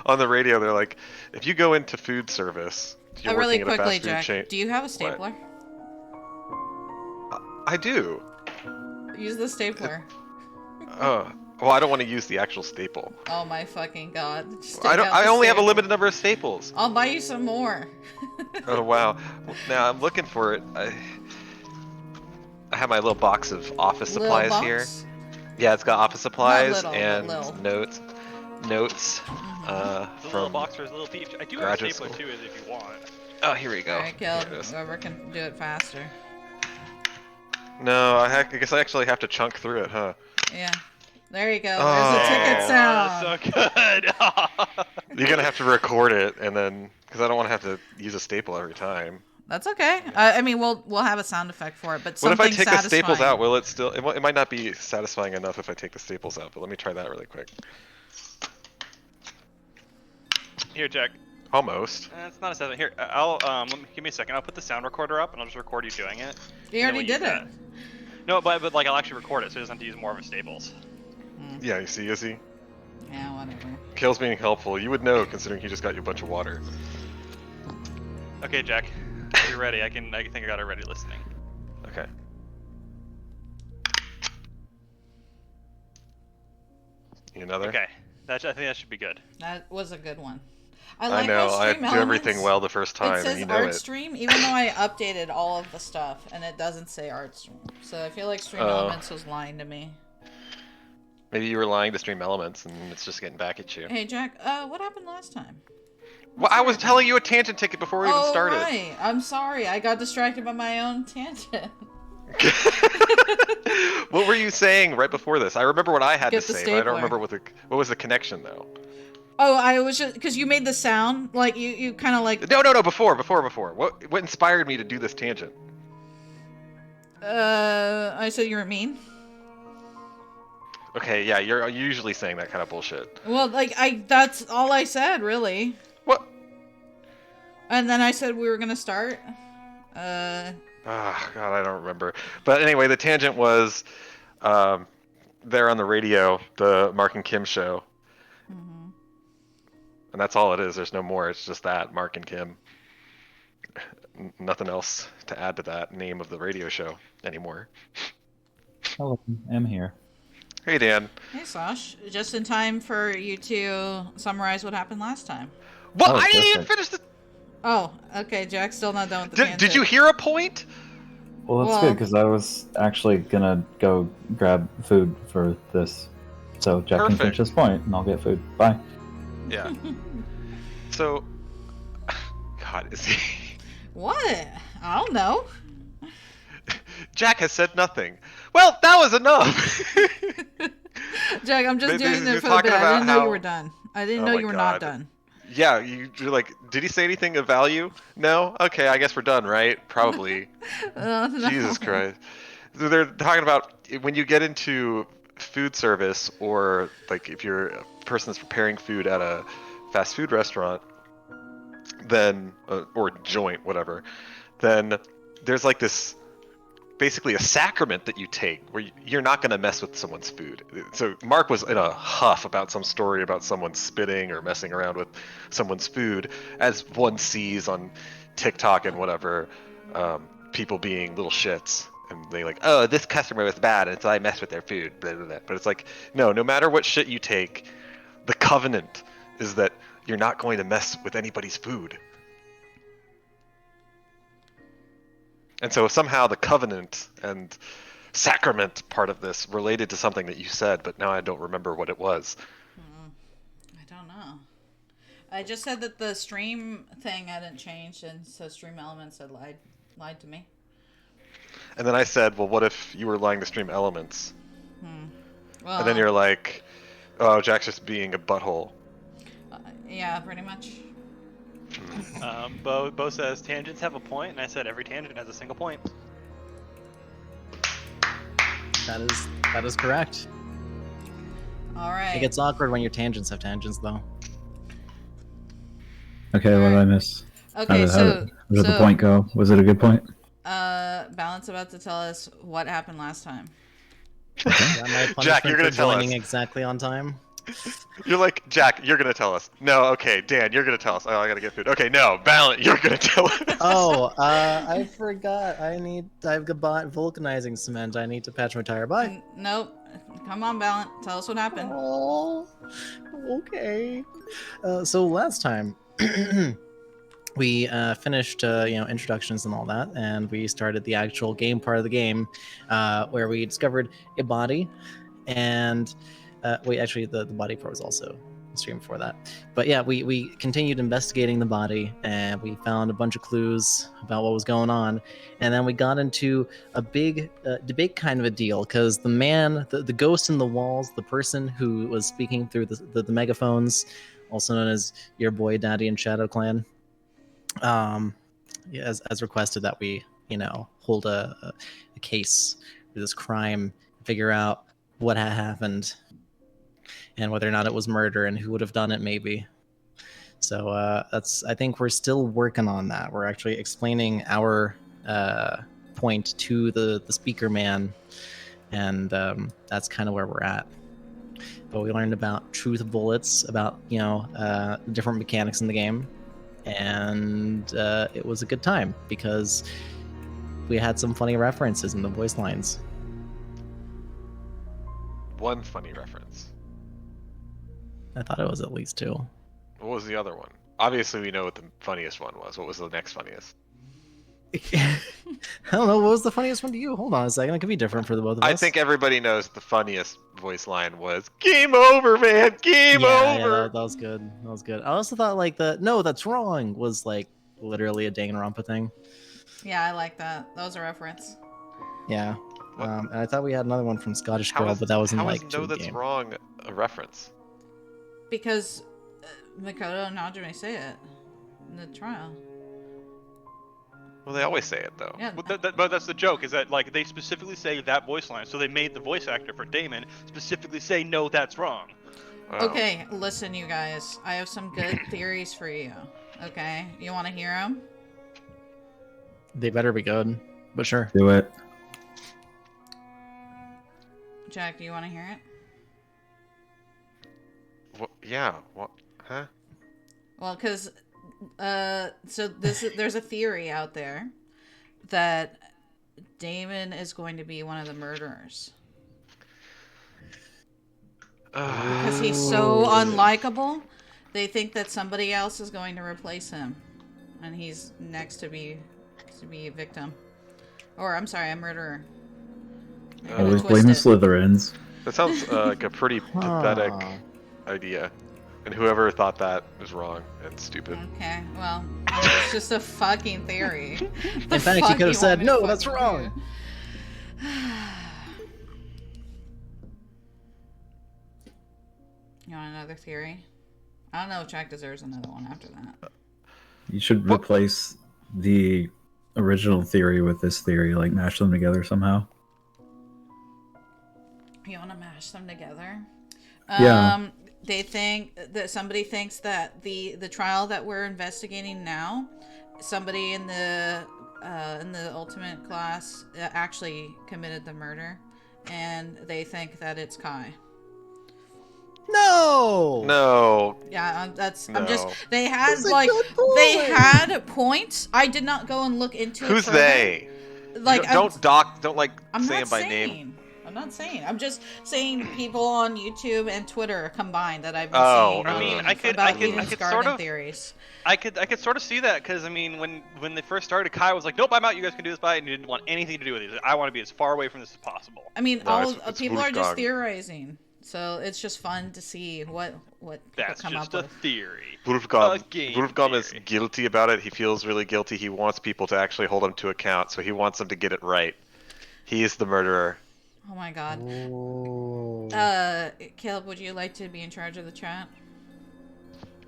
On the radio, they're like, if you go into food service, you're Really working at a quickly, fast food Jack, chain. do you have a stapler? I do. Use the stapler. Well, I don't want to use the actual staple. Oh my fucking god. Just I take don't. out I the only have a stapler. limited number of staples. I'll buy you some more. Oh wow. Now I'm looking for it. I have my little box of office Little supplies box? here. Yeah, it's got office Not supplies little, but and little. notes. It's a little From box for his little peach. I do have a graduate stapler school. too, if you want. Oh, here we go. Alright, Here Caleb. it is. Whoever can do it faster. No, I guess I actually have to chunk through it, huh? Yeah. There you go. There's the ticket Oh. sound. That's so good. You're gonna have to record it, and then because I don't want to have to use a staple every time. That's okay. I mean, we'll have a sound effect for it, but What if something I take satisfying. the staples out? Will it still? It might not be satisfying enough if I take the staples out, but let me try that really quick. Here, Jack. Almost. It's not a 7. Here, I'll give me a second. I'll put the sound recorder up, and I'll just record you doing it. You already did it. No, but like I'll actually record it, so he doesn't have to use more of his staples. Yeah, you see, Izzy? Yeah, whatever. Kale's being helpful. You would know, considering he just got you a bunch of water. Okay, Jack. If you're ready, I think I got it ready listening. Okay. You another? Okay. I think that should be good. That was a good one. I know. I do everything well the first time, It says and you know art it. stream, even though I updated all of the stuff, and it doesn't say art stream. So I feel like Stream Elements was lying to me. Maybe you were lying to Stream Elements, and it's just getting back at you. Hey Jack, what happened last time? Well, I was telling you a tangent ticket before we even started. Right. I'm sorry. I got distracted by my own tangent. What were you saying right before this? I remember what I had Get to the say, but I don't stapler. remember what was the connection though. Oh, I was just because you made the sound like you kind of like. No, before. What inspired me to do this tangent? I said you were mean. Okay, yeah, you're usually saying that kind of bullshit. Well, like that's all I said, really. What? And then I said we were gonna start. Ah, God, I don't remember. But anyway, the tangent was there on the radio, the Mark and Kim show. Mm-hmm. And that's all it is. There's no more. It's just that, Mark and Kim. Nothing else to add to that name of the radio show anymore. Hello, I'm here. Hey, Dan. Hey, Sash. Just in time for you to summarize what happened last time. What? Oh, I didn't even perfect. finish the... Oh, okay. Jack's still not done with the tangent. Did you hear a point? Well, that's good because I was actually gonna go grab food for this, so Jack can finish Perfect. his point, and I'll get food. Bye. Yeah. So... God, is he... What? I don't know. Jack has said nothing. Well, that was enough. Jack, I'm just They- doing you're it for the talking bit. I about didn't know how- you were done. I didn't Oh know my you were God. not done. Yeah, you're like, did he say anything of value? No? Okay, I guess we're done, right? Probably. No. Jesus Christ. So they're talking about when you get into food service, or like if you're a person that's preparing food at a fast food restaurant, then, or joint, whatever, then there's like this, basically a sacrament that you take where you're not going to mess with someone's food. So Mark was in a huff about some story about someone spitting or messing around with someone's food, as one sees on TikTok and whatever, people being little shits. And they like, oh, this customer was bad, and so I messed with their food, blah, blah, blah. But it's like, no matter what shit you take, the covenant is that you're not going to mess with anybody's food. And so somehow the covenant and sacrament part of this related to something that you said, but now I don't remember what it was. I don't know. I just said that the stream thing hadn't changed, and so Stream Elements had lied to me. And then I said, well, what if you were lying to Stream Elements? Well, And then you're like, oh, Jack's just being a butthole. yeah, pretty much. Bo says tangents have a point, and I said every tangent has a single point. That is correct. All right. It gets awkward when your tangents have tangents, though. Okay, what did I miss? Okay, Where did the point go? Was it a good point? Balance about to tell us what happened last time. Is that my punishment Jack, you're gonna for tell joining us. exactly on time? You're like, Jack, you're gonna tell us. No, okay, Dan, you're gonna tell us. Oh, I gotta get food. Okay, no, Ballant, you're gonna tell us. Oh, I forgot. I've bought vulcanizing cement. I need to patch my tire. Bye. Nope. Come on, Ballant. Tell us what happened. Oh, okay. So last time we finished, introductions and all that, and we started the actual game part of the game, where we discovered a body, and the body part was also the stream before that. But yeah, we continued investigating the body, and we found a bunch of clues about what was going on, and then we got into a big debate kind of a deal, because the man, the ghost in the walls, the person who was speaking through the megaphones, also known as your boy Daddy in Shadow Clan, as requested that we hold a case for this crime, figure out what had happened and whether or not it was murder and who would have done it, maybe. So I think we're still working on that. We're actually explaining our point to the speaker man, and that's kind of where we're at. But we learned about truth bullets, about different mechanics in the game, and it was a good time because we had some funny references in the voice lines. One funny reference. I thought it was at least 2. What was the other one? Obviously, we know what the funniest one was. What was the next funniest? I don't know. What was the funniest one to you? Hold on a second. It could be different for the both of us. I think everybody knows the funniest voice line was "Game over, man! Game over!" Yeah, that was good. That was good. I also thought like the "No, that's wrong" was like literally a Danganronpa thing. Yeah, I like that. That was a reference. Yeah. And I thought we had another one from Scottish How Girl, is- but that was in how like is "No, that's game. wrong" a reference? Because Makoto and Hajime say it in the trial. Well, they always say it though. Yeah. But that's the joke, is that like they specifically say that voice line, so they made the voice actor for Damon specifically say, "No, that's wrong." Wow. Okay, listen, you guys. I have some good theories for you. Okay, you want to hear them? They better be good, but sure. Do it. Jack, do you want to hear it? What? Yeah. What? Huh? Well, because there's a theory out there that Damon is going to be one of the murderers because he's so unlikable. They think that somebody else is going to replace him, and he's next to be a victim, or I'm sorry, a murderer. I was blaming Slytherins. That sounds like a pretty pathetic idea, and whoever thought that was wrong and stupid. Okay, well, it's just a fucking theory. In fact, you could have said, "No, that's wrong." You want another theory? I don't know if Jack deserves another one after that. You should replace the original theory with this theory, like mash them together somehow. You want to mash them together? Yeah. They think that somebody thinks that the trial that we're investigating now, somebody in the ultimate class actually committed the murder, and they think that it's Kai. No. No. Yeah, that's. No. I'm just. They had That's a like good point. they had points. I did not go and look into it. Who's further. they? Like Don't I'm say not him by saying. name. I'm not saying. I'm just saying people on YouTube and Twitter combined that I've been Oh, seeing. I mean, I could about Eden's sort Garden of theories. I could sort of see that, because I mean, when they first started, Kai was like, "Nope, I'm out. You guys can do this by," and he didn't want anything to do with it. He's like, "I want to be as far away from this as possible." I mean, No, it's people are just Wolfgang. theorizing, so it's just fun to see what people That's come just up a with. theory. Wolfgang is theory. guilty about it. He feels really guilty. He wants people to actually hold him to account, so he wants them to get it right. He is the murderer. Oh my god. Ooh. Caleb, would you like to be in charge of the chat?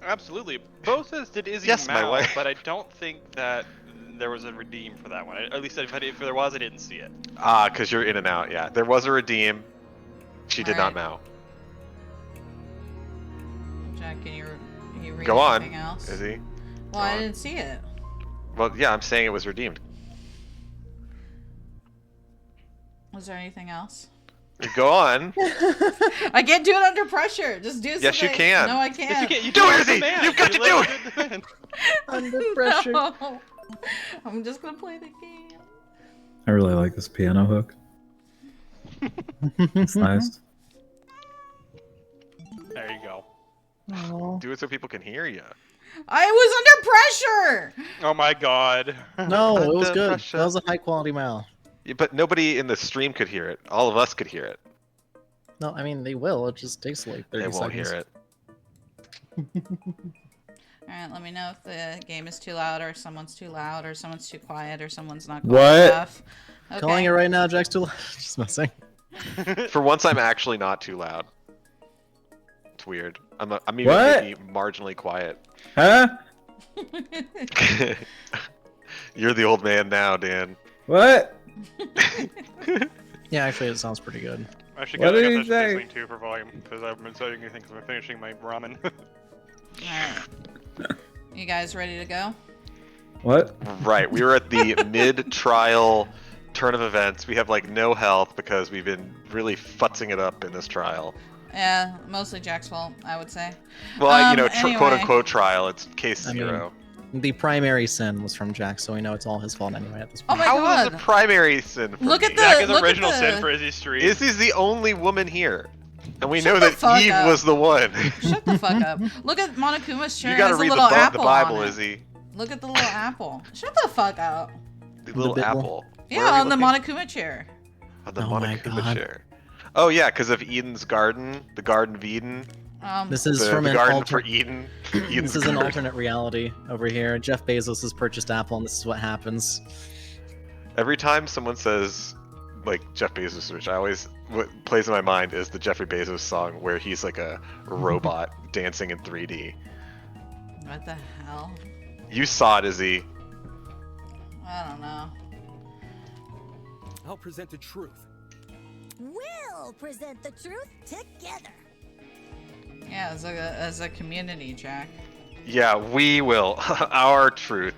Absolutely. Both as did Izzy Yes, my Mao, wife. but I don't think that there was a redeem for that one. At least if there was, I didn't see it. Ah, because you're in and out. Yeah, there was a redeem. She did not Alright. mount. Jack, can you read Go on. anything else? Is he? Well, I on. didn't see it. Well, yeah, I'm saying it was redeemed. Was there anything else? Go on. I can't do it under pressure. Just do something. Yes, you can. No, I Yes, you can't. can't. You Do do it, it as a Izzy! man. You've got You to do let it! the man. Under pressure. No. I'm just gonna play the game. I really like this piano hook. It's nice. There you go. Aw. Do it so people can hear you. I was under pressure. Oh my god. No, it was Under good. pressure. That was a high quality mail. Yeah, but nobody in the stream could hear it. All of us could hear it. No, I mean they will. It just takes like 30 They won't seconds. hear it. Alright, let me know if the game is too loud, or someone's too loud, or someone's too quiet, or someone's not quiet What? enough. Okay. Calling it right now, Jack's too loud. Just messing. For once, I'm actually not too loud. It's weird. I'm even What? maybe marginally quiet. Huh? You're the old man now, Dan. What? Yeah, actually, it sounds pretty good. I should What get did he that say? thing too for volume because I've been studying new things. I'm finishing my ramen. Alright. You guys ready to go? What? Right, we were at the mid-trial turn of events. We have like no health because we've been really futzing it up in this trial. Yeah, mostly Jack's fault, I would say. Well, you know, Anyway. quote-unquote trial. It's case I mean, zero. The primary sin was from Jack, so we know it's all his fault anyway at this Oh point. my How was god. the primary sin for Look me? at the- Jack is look at original the- sin for Izzy's street. Izzy's the only woman here. And we Shut know the that fuck Eve up. was the one. Shut the fuck up. Look at Monokuma's chair. You gotta has a read the, little the apple Bible, on it. Izzy. Look at the little apple. Shut the fuck up. The little Bible. apple. Where Yeah, are we on the looking? Monokuma chair. On the Oh my Monokuma God. chair. Oh yeah, because of Eden's garden, the Garden of Eden, This is the from an garden alter- for Eden. This Eden's is an garden. alternate reality over here. Jeff Bezos has purchased Apple, and this is what happens. Every time someone says like Jeff Bezos, which I always what plays in my mind is the Jeffrey Bezos song where he's like a robot dancing in 3D. What the hell? You saw it, Izzy. I don't know. I'll present the truth. We'll present the truth together. Yeah, as a community, Jack. Yeah, we will. Our truth.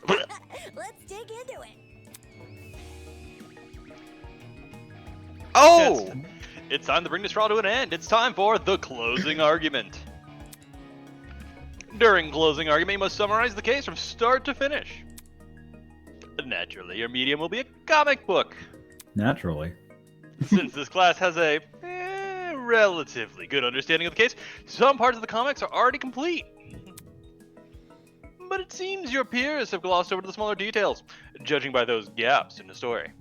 Let's dig into it. Oh! It's time to bring this trial to an end. It's time for the closing argument. During closing argument, you must summarize the case from start to finish. Naturally, your medium will be a comic book. Naturally. Since this class has a relatively good understanding of the case, some parts of the comics are already complete. But it seems your peers have glossed over the smaller details, judging by those gaps in the story.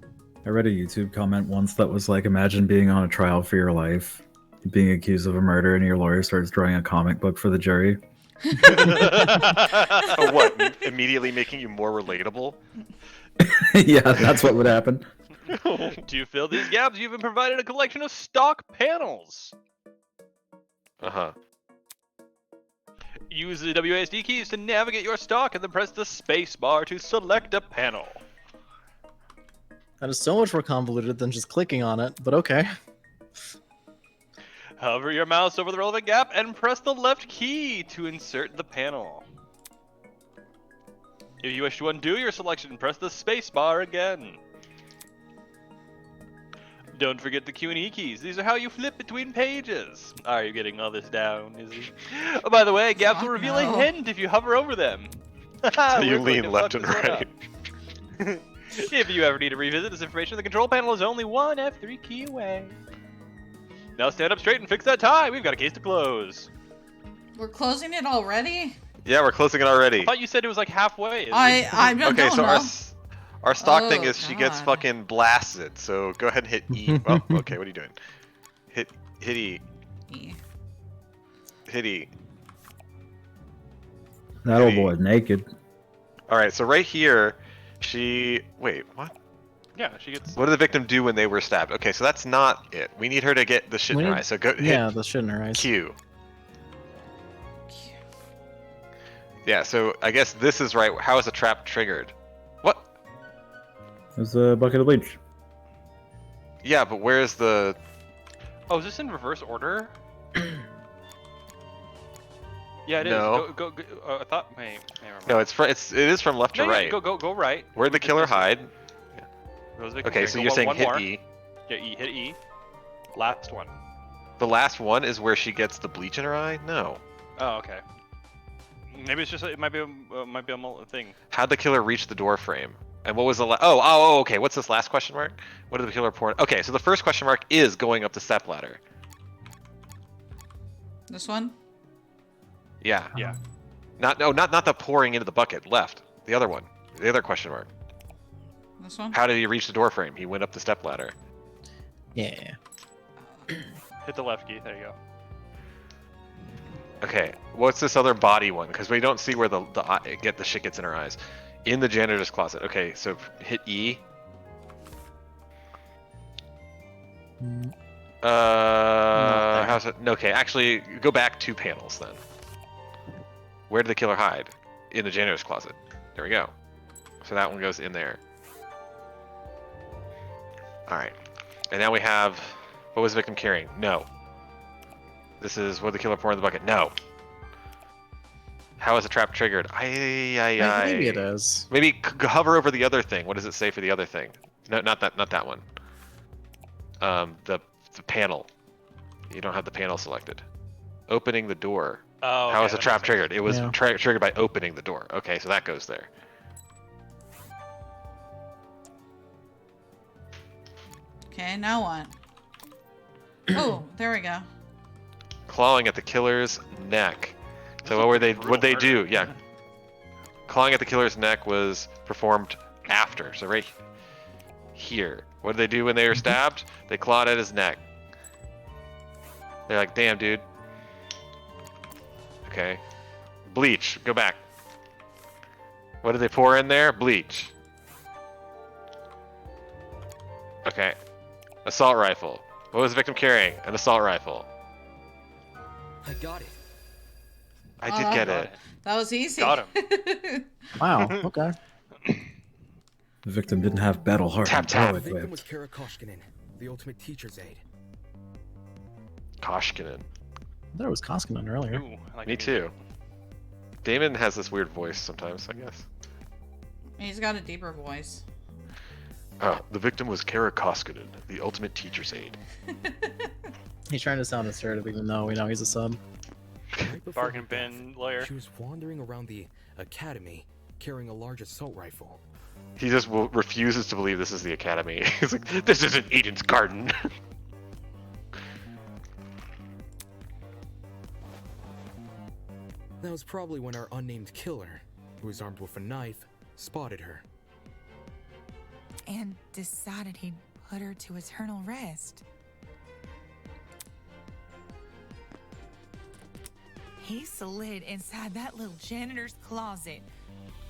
I read a YouTube comment once that was like, imagine being on a trial for your life, being accused of a murder, and your lawyer starts drawing a comic book for the jury. Oh, what? Immediately making you more relatable? Yeah, that's what would happen. To fill these gaps, you've been provided a collection of stock panels. Uh-huh. Use the WASD keys to navigate your stock and then press the space bar to select a panel. That is so much more convoluted than just clicking on it, but okay. Hover your mouse over the relevant gap and press the left key to insert the panel. If you wish to undo your selection, press the space bar again. Don't forget the Q and E keys. These are how you flip between pages. Are you getting all this down, Izzy? Oh, by the way, gaps will Fuck reveal no. a hint if you hover over them. So you We're going lean to left fuck and this one right. up. If you ever need to revisit this information, the control panel is only one F3 key away. Now stand up straight and fix that tie. We've got a case to close. We're closing it already? Yeah, we're closing it I already. thought you said it was like halfway. I don't Okay, so know. our stock Oh, thing is she gets God. fucking blasted. So go ahead and hit E. Oh, okay, what are you doing? Hit E. Hit E. That old boy is naked. All right, so right here, wait, what? Yeah, she gets. What did the victim do when they were stabbed? Okay, so that's not it. We need her to get the shit in We her need- eye. So go Yeah, hit the shit in her eyes. Q. Yeah, so I guess this is right. How is a trap triggered? What? There's a bucket of bleach. Yeah, but where's the? Oh, is this in reverse order? Yeah, it is. No. Go. I thought. Wait, never mind. No, it is from left to No, yeah, right. Go right. Where'd the killer hide? Rose Vic- Okay, so go you're saying one hit more. E. Yeah, E. Hit E. Last one. The last one is where she gets the bleach in her eye? No. Oh, okay. Maybe it's just it might be a thing. How'd the killer reach the door frame? And what was the oh, okay. What's this last question mark? What did the killer pour? Okay, so the first question mark is going up the step ladder. This one? Yeah. Yeah. Not the pouring into the bucket. Left. The other one. The other question mark. This one? How did he reach the door frame? He went up the step ladder. Yeah. Hit the left key. There you go. Okay. What's this other body one? Because we don't see where the shit gets in her eyes. In the janitor's closet. Okay, so hit E. How's it? Okay, actually, go back 2 panels then. Where did the killer hide? In the janitor's closet. There we go. So that one goes in there. Alright. And now we have... What was the victim carrying? No. This is what the killer poured in the bucket. No. How is the trap triggered? Maybe it is. Maybe hover over the other thing. What does it say for the other thing? No, not that one. The panel. You don't have the panel selected. Opening the door. Oh. How okay, is the that trap makes triggered? It was Yeah. triggered by opening the door. Okay, so that goes there. Okay, now what? Oh, there we go. Clawing at the killer's neck. So what were they? What they do? Yeah. Clawing at the killer's neck was performed after. So right here. What did they do when they were stabbed? They clawed at his neck. They're like, damn, dude. Okay. Bleach. Go back. What did they pour in there? Bleach. Okay. Assault rifle. What was the victim carrying? An assault rifle. I got it. I did get it. That was easy. Got him. Wow. Okay. The victim didn't have battle heart Tap, and tap. bow The victim was equipped. Kara Koshkinen, the ultimate teacher's aide. Koshkinen. I thought it was Koskinen earlier. Ooh, I like Me the too. music. Damon has this weird voice sometimes, I guess. He's got a deeper voice. Oh, the victim was Kara Koskinen, the ultimate teacher's aide. He's trying to sound assertive, even though we know he's a sub. Right before Bargain her bin death, lawyer. She was wandering around the academy, carrying a large assault rifle. He just refuses to believe this is the academy. He's like, this isn't Agent's Garden. That was probably when our unnamed killer, who was armed with a knife, spotted her. And decided he'd put her to eternal rest. He slid inside that little janitor's closet,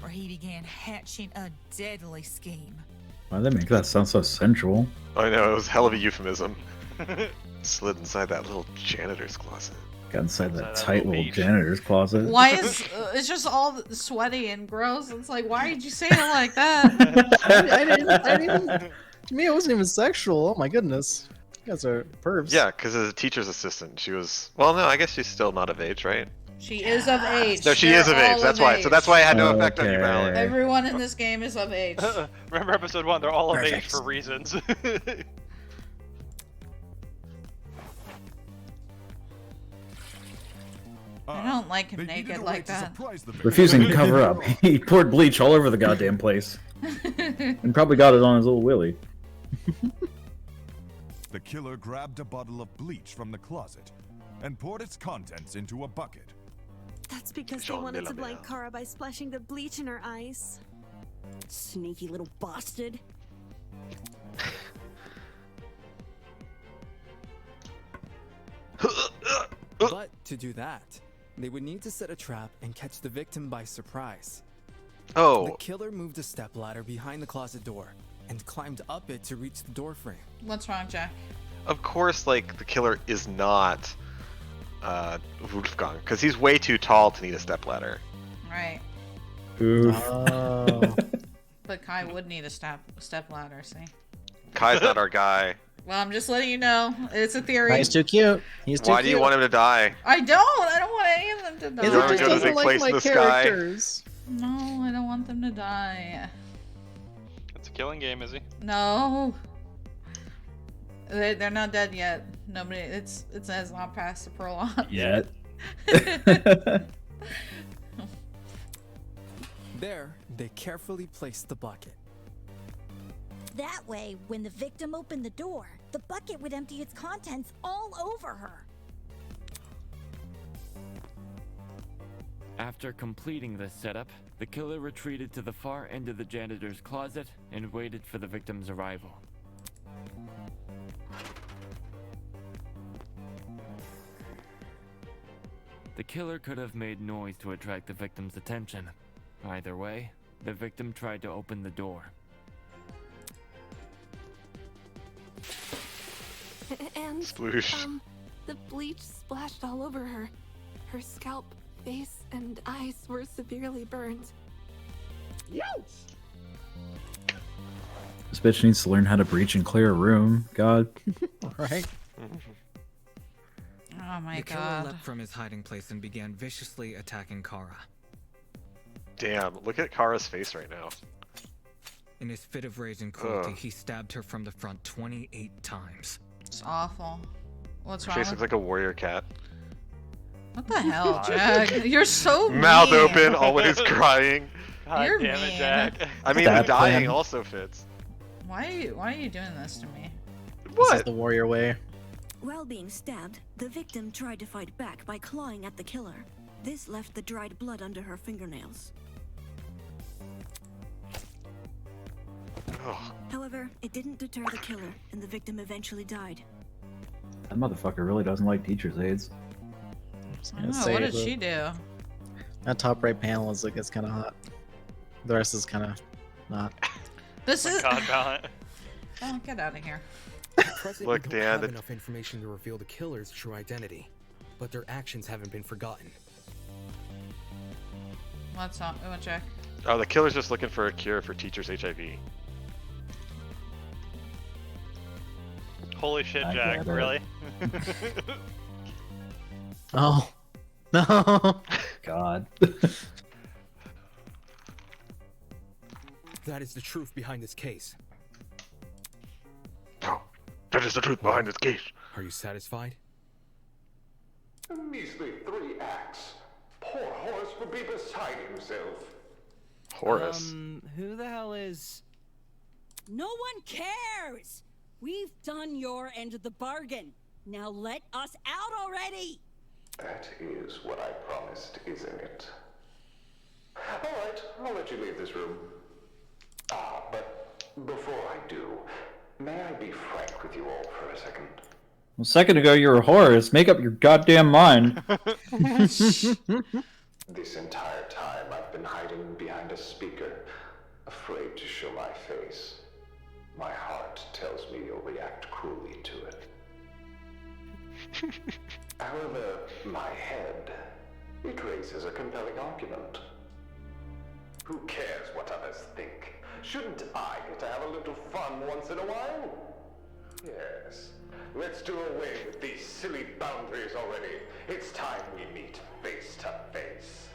where he began hatching a deadly scheme. Why did they make that sound so sensual? I know, it was hell of a euphemism. Slid inside that little janitor's closet. Got inside that that tight little little beach. janitor's closet. Why is it's just all sweaty and gross? It's like, why did you say it like that? I didn't. To me, it wasn't even sexual. Oh my goodness. You guys are pervs. Yeah, because as a teacher's assistant, she was... Well, no, I guess she's still not of age, right? She is of age. No, she They're is of age. all That's why. So that's why it had no effect on you, Okay. Valerie. Everyone in this game is of age. Remember episode 1? They're all of age Perfect. for reasons. I don't like him naked like that. Refusing to cover up, he poured bleach all over the goddamn place. And probably got it on his little willy. The killer grabbed a bottle of bleach from the closet and poured its contents into a bucket. That's because they Jean wanted to Delamere. blind Kara by splashing the bleach in her eyes. Sneaky little bastard. But to do that, they would need to set a trap and catch the victim by surprise. The Oh, killer moved a stepladder behind the closet door and climbed up it to reach the door frame. What's wrong, Jack? of course, like, the killer is not Wolfgang, because he's way too tall to need a stepladder. Right. Oof. Oh. But Kai would need a step ladder, see? Kai's not our guy. Well, I'm just letting you know. It's a theory. He's too cute. He's too Why do you cute. want him to die? I don't want any of them to die. Is You it wanna just go to the doesn't big like place my in the sky? characters? No, I don't want them to die. It's a killing game, is he? No. They're not dead yet. Nobody. It has not passed the prologue. Yet. There, they carefully placed the bucket. That way, when the victim opened the door, the bucket would empty its contents all over her. After completing this setup, the killer retreated to the far end of the janitor's closet and waited for the victim's arrival. The killer could have made noise to attract the victim's attention. Either way, the victim tried to open the door. And Sploosh. the bleach splashed all over her. Her scalp, face, and eyes were severely burned. This bitch needs to learn how to breach and clear a room. God. Right? Oh my the killer god. leapt from his hiding place and began viciously attacking Kara. Damn, look at Kara's face right now. In his fit of rage and cruelty, he stabbed her from the front 28 times. It's awful. What's Her wrong face with... looks like a warrior cat. What the hell, Jack? You're so Mouth mean. open, always crying. God You're damn mean. it, Jack. I mean, That the dying plan. also fits. Why are you doing this to me? This is the warrior way. While being stabbed, the victim tried to fight back by clawing at the killer. This left the dried blood under her fingernails. Ugh. However, it didn't deter the killer, and the victim eventually died. That motherfucker really doesn't like teacher's aides. I don't know, what did she do? That top right panel is like, it's kind of hot. The rest is kind of not. This is. God, Valent. Oh, get out of here. At present, Look, we don't Dan, have the- enough information to reveal the killer's true identity, but their actions haven't been forgotten. What's up? What, Jack? Oh, the killer's just looking for a cure for teachers' HIV. Holy shit, I Jack, get it. really? Oh. No. God. That is the truth behind this case. That is the truth behind this case. Are you satisfied? A measly 3 acts. Poor Horace would be beside himself. Horace. Who the hell is... No one cares! We've done your end of the bargain. Now let us out already! That is what I promised, isn't it? Alright, I'll let you leave this room. But before I do, may I be frank with you all for a second? A second ago you were Horace. Make up your goddamn mind. This entire time I've been hiding behind a speaker, afraid to show my face. My heart tells me you'll react cruelly to it. However, my head, it raises a compelling argument. Who cares what others think? Shouldn't I get to have a little fun once in a while? Yes. Let's do away with these silly boundaries already. It's time we meet face to face.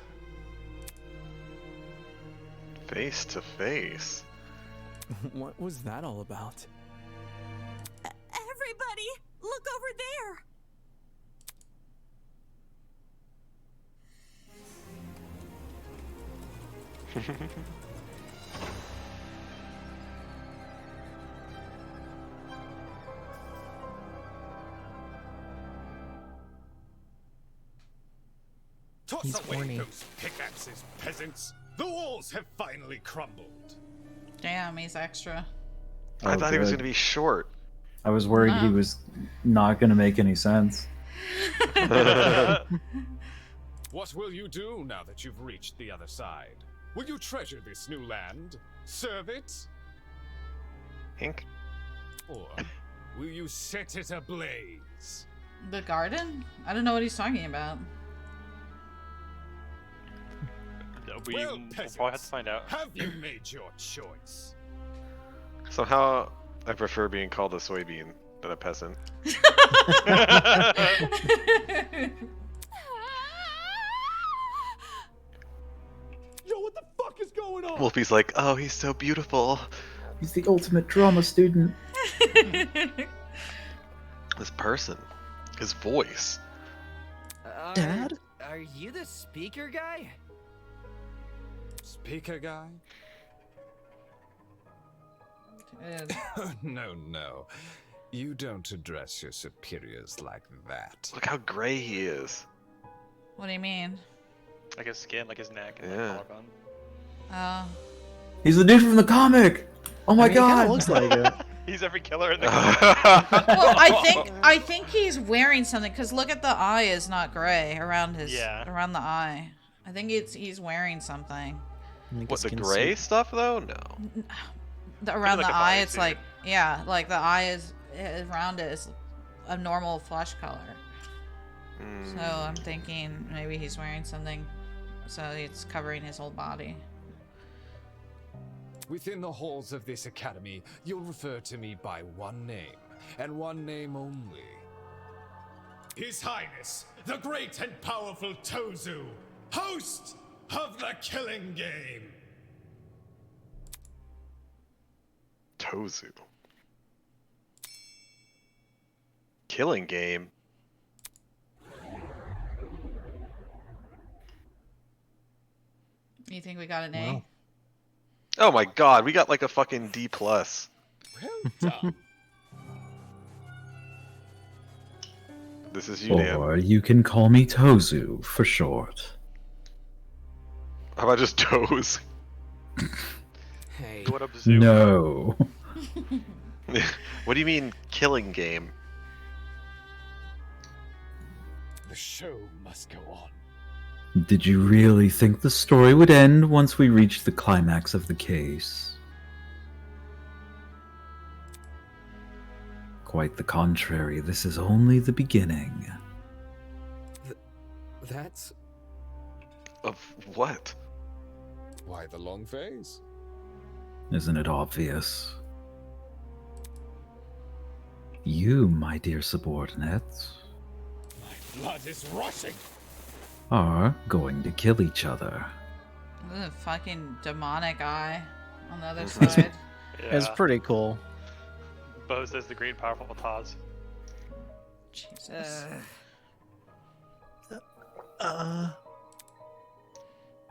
Face to face. What was that all about? Everybody, look over there! Toss He's away horny. those pickaxes, peasants. The walls have finally crumbled. Damn, he's extra. I Oh, thought he was good. going to be short. I was worried he was not going to make any sense. What will you do now that you've reached the other side? Will you treasure this new land? Serve it? Hink. Or will you set it ablaze? The garden? I don't know what he's talking about. We'll probably have to find out. Have you made your choice? Somehow, I prefer being called a soybean than a peasant. Yo, what the fuck is going on? Wolfie's like, oh, he's so beautiful. He's the ultimate drama student. This person, his voice. Dad? Are you the speaker guy? Speaker guy? No, no. You don't address your superiors like that. Look how gray he is. What do you mean? Like his skin, like his neck, and Yeah. like collarbone. Oh. He's the dude from the comic. Oh my I mean, he god. kinda looks like it. He's every killer in the Well, I think he's wearing something because look at the eye is not gray around his around the eye. I think he's wearing something. What, the gray stuff though? No. Around like the a eye, it's bodysuit. like like the eye is around it is a normal flesh color. So I'm thinking maybe he's wearing something, so it's covering his whole body. Within the halls of this academy, you'll refer to me by one name, and one name only. His Highness, the great and powerful Tozu, host of the Killing Game. Tozu. Killing Game. You think we got an A? Wow. Oh my god, we got like a fucking D+. Well done. This is you, Dan. Or you can call me Tozu for short. How about just Toes? Hey. What up, Zoo? No. What do you mean, killing game? The show must go on. Did you really think the story would end once we reached the climax of the case? Quite the contrary, this is only the beginning. That's... Of what? Why the long face? Isn't it obvious? You, my dear subordinates, Blood is rushing. are going to kill each other. There's a fucking demonic eye on the other side. It's pretty cool. Bo says the great powerful Taz. Jesus.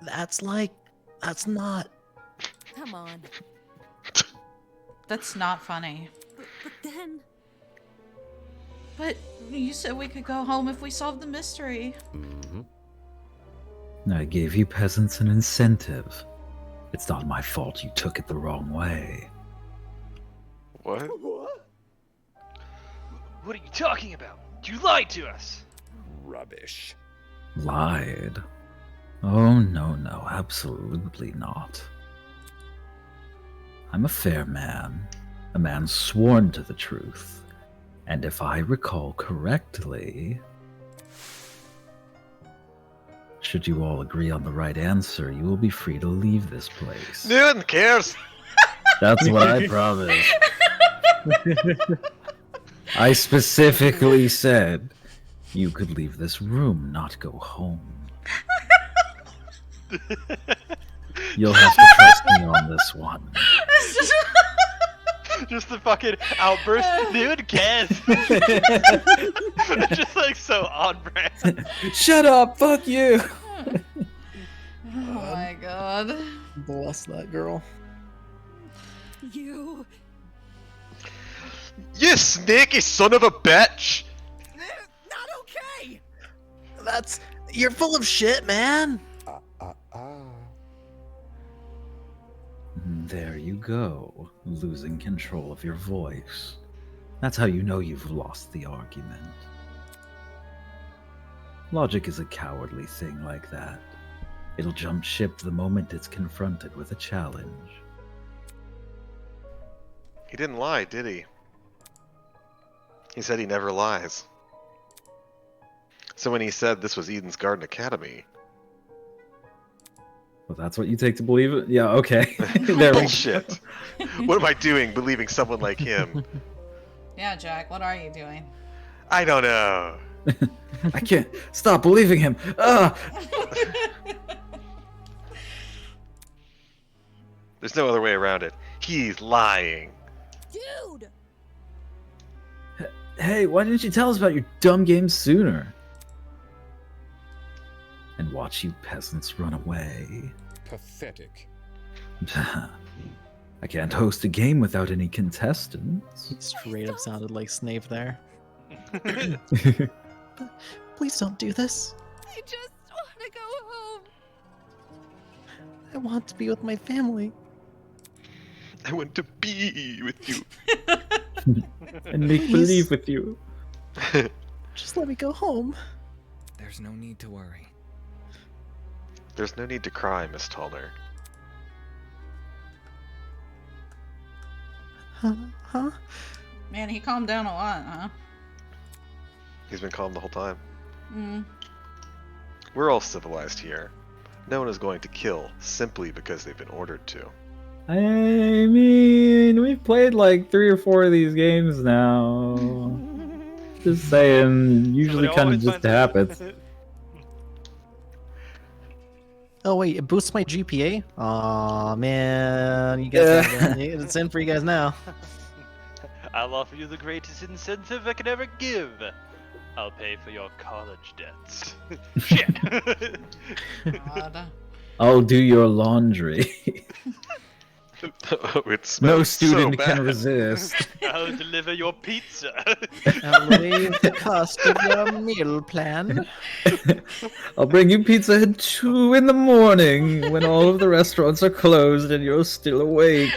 That's not. Come on. That's not funny. But then... But you said we could go home if we solved the mystery. I gave you peasants an incentive. It's not my fault you took it the wrong way. What? What are you talking about? You lied to us! Rubbish. Lied? Oh, no, absolutely not. I'm a fair man, a man sworn to the truth. And if I recall correctly, should you all agree on the right answer, you will be free to leave this place. No one cares! That's what I promised. I specifically said you could leave this room, not go home. You'll have to trust me on this one. Just the fucking outburst. Dude, cares. Just like so on brand. Shut up! Fuck you! Oh my god. Bless that girl. You... You snaky son of a bitch! Not okay! That's... You're full of shit, man! There you go, losing control of your voice. That's how you know you've lost the argument. Logic is a cowardly thing like that. It'll jump ship the moment it's confronted with a challenge. He didn't lie, did he? He said he never lies. So when he said this was Eden's Garden Academy... Well, that's what you take to believe it? Yeah, okay. There we Bullshit. What am I doing believing someone like him? Yeah, Jack, what are you doing? I don't know. I can't stop believing him. There's no other way around it. He's lying. Dude! Hey, why didn't you tell us about your dumb game sooner? And watch you peasants run away. Pathetic. I can't host a game without any contestants. He straight up sounded like Snape there. Please don't do this. I just want to go home. I want to be with my family. I want to be with you. And make believe with you. Just let me go home. There's no need to worry. There's no need to cry, Miss Tallner. Huh? Man, he calmed down a lot, huh? He's been calm the whole time. Mm. We're all civilized here. No one is going to kill simply because they've been ordered to. I mean, we've played like 3 or 4 of these games now. Just saying, usually kind of just happens. Oh wait, it boosts my GPA? Aw, man, you guys it's in for you guys now. I'll offer you the greatest incentive I could ever give. I'll pay for your college debts. Shit! I'll do your laundry. It No smells student so can bad. resist. I'll deliver your pizza. I'll waive the cost of your meal plan. I'll bring you pizza at 2 in the morning when all of the restaurants are closed and you're still awake.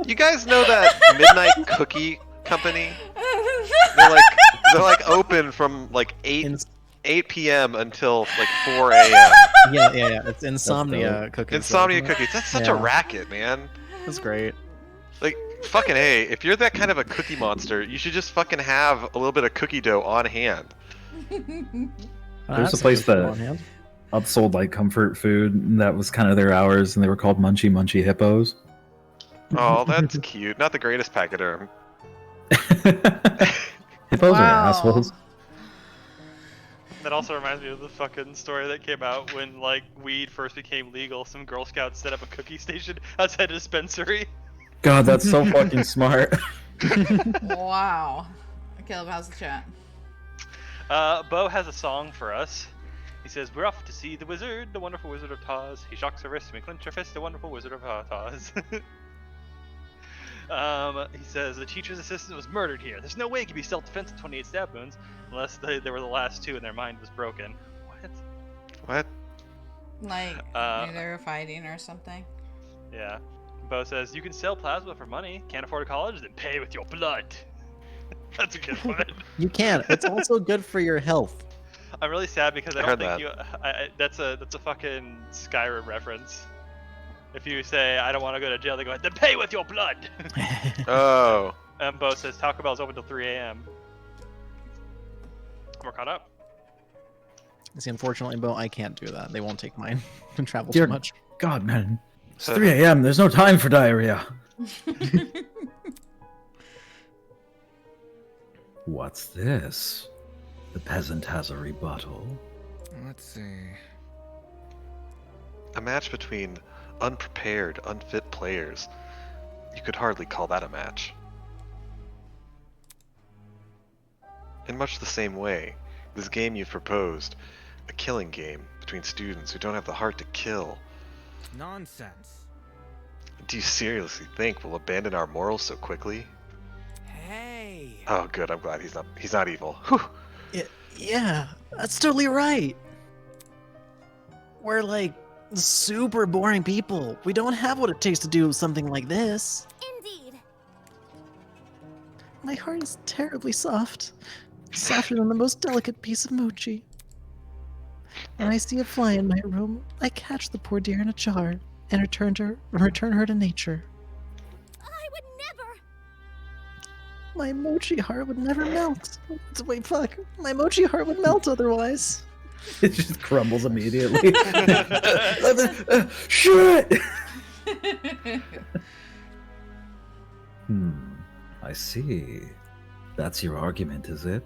You guys know that Midnight Cookie Company? They're like open from like 8 p.m. until like 4 a.m. Yeah. It's Insomnia Cookies. Insomnia Cookies. That's such a racket, man. That's great. Like, fucking A, if you're that kind of a cookie monster, you should just fucking have a little bit of cookie dough on hand. There's a place that upsold like comfort food, and that was kind of their hours, and they were called Munchy Munchy Hippos. Oh, that's cute. Not the greatest pachyderm. Hippos are assholes. That also reminds me of the fucking story that came out when, like, weed first became legal. Some Girl Scouts set up a cookie station outside a dispensary. God, that's so fucking smart. Wow. Caleb, how's the chat? Bo has a song for us. He says, "We're off to see the wizard, the wonderful wizard of Taz. He shocks her wrist, we clench her fist, the wonderful wizard of Taz." He says, "The teacher's assistant was murdered here. There's no way it could be self-defense with 28 stab wounds, unless they were the last 2 and their mind was broken." What? Like, maybe they were fighting or something. Yeah. Bo says, "You can sell plasma for money. Can't afford a college? Then pay with your blood." That's a good one. You can. It's also good for your health. I'm really sad because I I don't heard think that's a fucking Skyrim reference. If you say, "I don't want to go to jail," they go, "Then pay with your blood." Oh. And Bo says, "Taco Bell's open till 3 a.m. We're caught up. See, unfortunately, Bo, I can't do that. They won't take mine. I travel Dear too much. God, man. It's 3 a.m. There's no time for diarrhea. What's this? The peasant has a rebuttal. Let's see. A match between unprepared, unfit players. You could hardly call that a match. In much the same way, this game you've proposed, a killing game between students who don't have the heart to kill. Nonsense. Do you seriously think we'll abandon our morals so quickly? Hey. Oh, good. I'm glad he's not evil. Whew. Yeah, that's totally right. We're like super boring people. We don't have what it takes to do something like this. Indeed. My heart is terribly soft. Softer than the most delicate piece of mochi. When I see a fly in my room, I catch the poor dear in a jar and return her to nature. I would never. My mochi heart would never melt. Wait, fuck. My mochi heart would melt otherwise. It just crumbles immediately. Shit! I see. That's your argument, is it?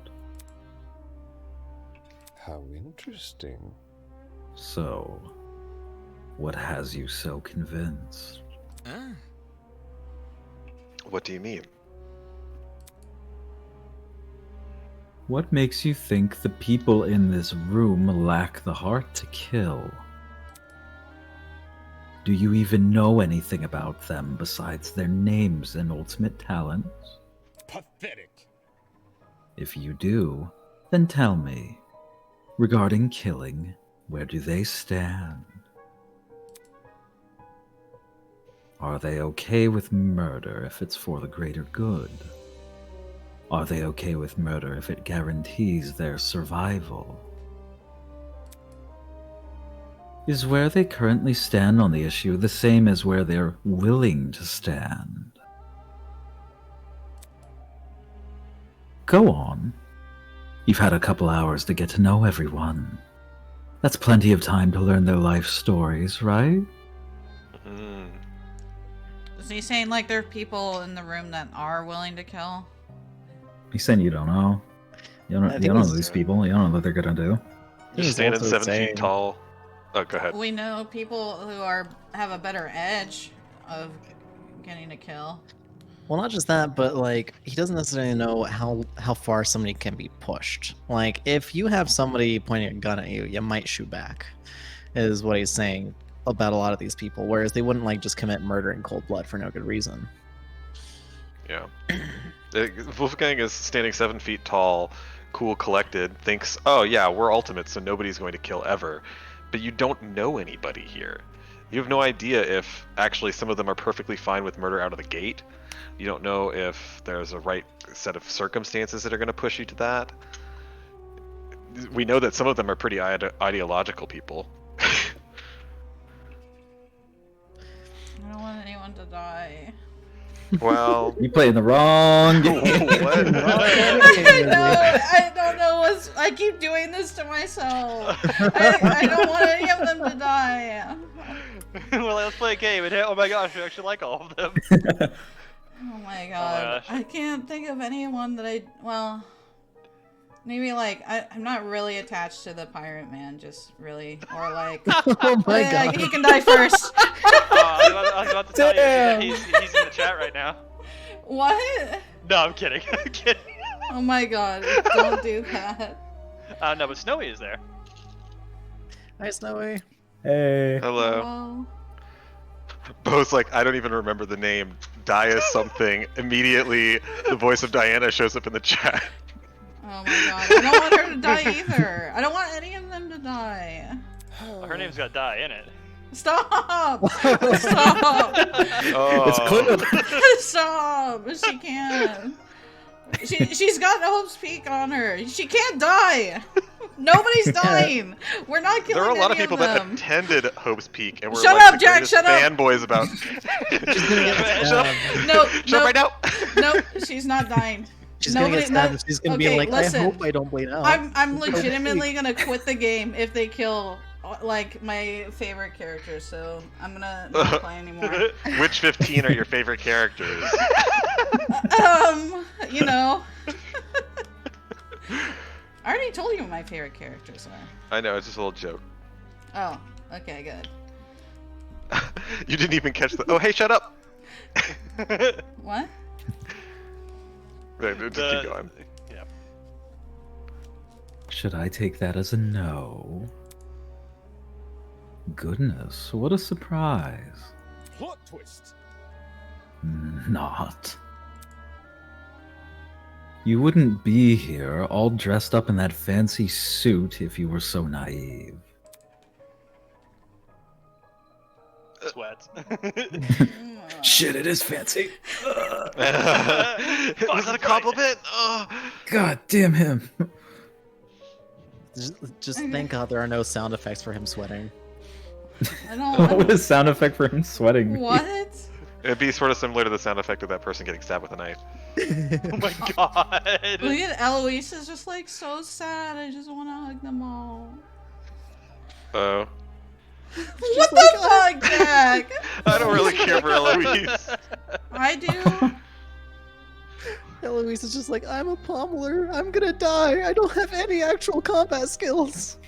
How interesting. So, what has you so convinced? What do you mean? What makes you think the people in this room lack the heart to kill? Do you even know anything about them besides their names and ultimate talents? Pathetic. If you do, then tell me. Regarding killing, where do they stand? Are they okay with murder if it's for the greater good? Are they okay with murder if it guarantees their survival? Is where they currently stand on the issue the same as where they're willing to stand? Go on. You've had a couple hours to get to know everyone. That's plenty of time to learn their life stories, right? Is he saying like there are people in the room that are willing to kill? He's saying you don't know. You don't know these people. You don't know what they're gonna do. You're standing 7 feet tall. Oh, go ahead. We know people who have a better edge of getting a kill. Well, not just that, but like he doesn't necessarily know how far somebody can be pushed. Like if you have somebody pointing a gun at you, you might shoot back, is what he's saying about a lot of these people. Whereas they wouldn't like just commit murder in cold blood for no good reason. Yeah. Wolfgang is standing 7 feet tall, cool, collected, thinks, oh yeah, we're ultimates, so nobody's going to kill ever. But you don't know anybody here. You have no idea if actually some of them are perfectly fine with murder out of the gate. You don't know if there's a right set of circumstances that are going to push you to that. We know that some of them are pretty ideological people. I don't want anyone to die. Well, you played the wrong game. I don't know what's. I keep doing this to myself. I don't want any of them to die. Well, let's play a game. And oh my gosh, I actually like all of them. Oh my god. I can't think of anyone that well, maybe like, I'm not really attached to the pirate man, just really, or like, oh my god. Like, he can die first. I was about to tell you that he's in the chat right now. What? No, I'm kidding. I'm kidding. Oh my god, don't do that. No, but Snowy is there. Hi, Snowy. Hey. Hello. Bo's like, I don't even remember the name. Dia something. Immediately, the voice of Diana shows up in the chat. Oh my god, I don't want her to die either. I don't want any of them to die. Well, her name's got Die in it. Stop! Stop! It's clear. Stop! She can't. She's got Hope's Peak on her. She can't die. Nobody's dying. We're not killing There are a lot of any people them. that attended Hope's Peak and were Shut like up, the Jack, greatest shut up. fanboys about. Shut up. No, Shut up right now. No, she's not dying. She's gonna get stabbed and she's gonna be like, listen, I hope I don't bleed out. I'm legitimately gonna quit the game if they kill like my favorite characters, so I'm gonna not play anymore. Which 15 are your favorite characters? You know. I already told you what my favorite characters are. I know, it's just a little joke. Oh, okay, good. You didn't even catch the. Oh, hey, shut up! What? Right, just keep going. Yeah. Should I take that as a no? Goodness, what a surprise. Plot twist. Not. You wouldn't be here all dressed up in that fancy suit if you were so naive. Sweats. Shit, it is fancy. Was that a compliment? Oh. God damn him. Just thank God there are no sound effects for him sweating. What would a sound effect for him sweating be? What? It'd be sort of similar to the sound effect of that person getting stabbed with a knife. Oh my god. Look at Eloise is just like so sad. I just want to hug them all. Oh. What the fuck, Jack? I don't really care for Eloise. I do. Eloise is just like, I'm a pommeler. I'm gonna die. I don't have any actual combat skills.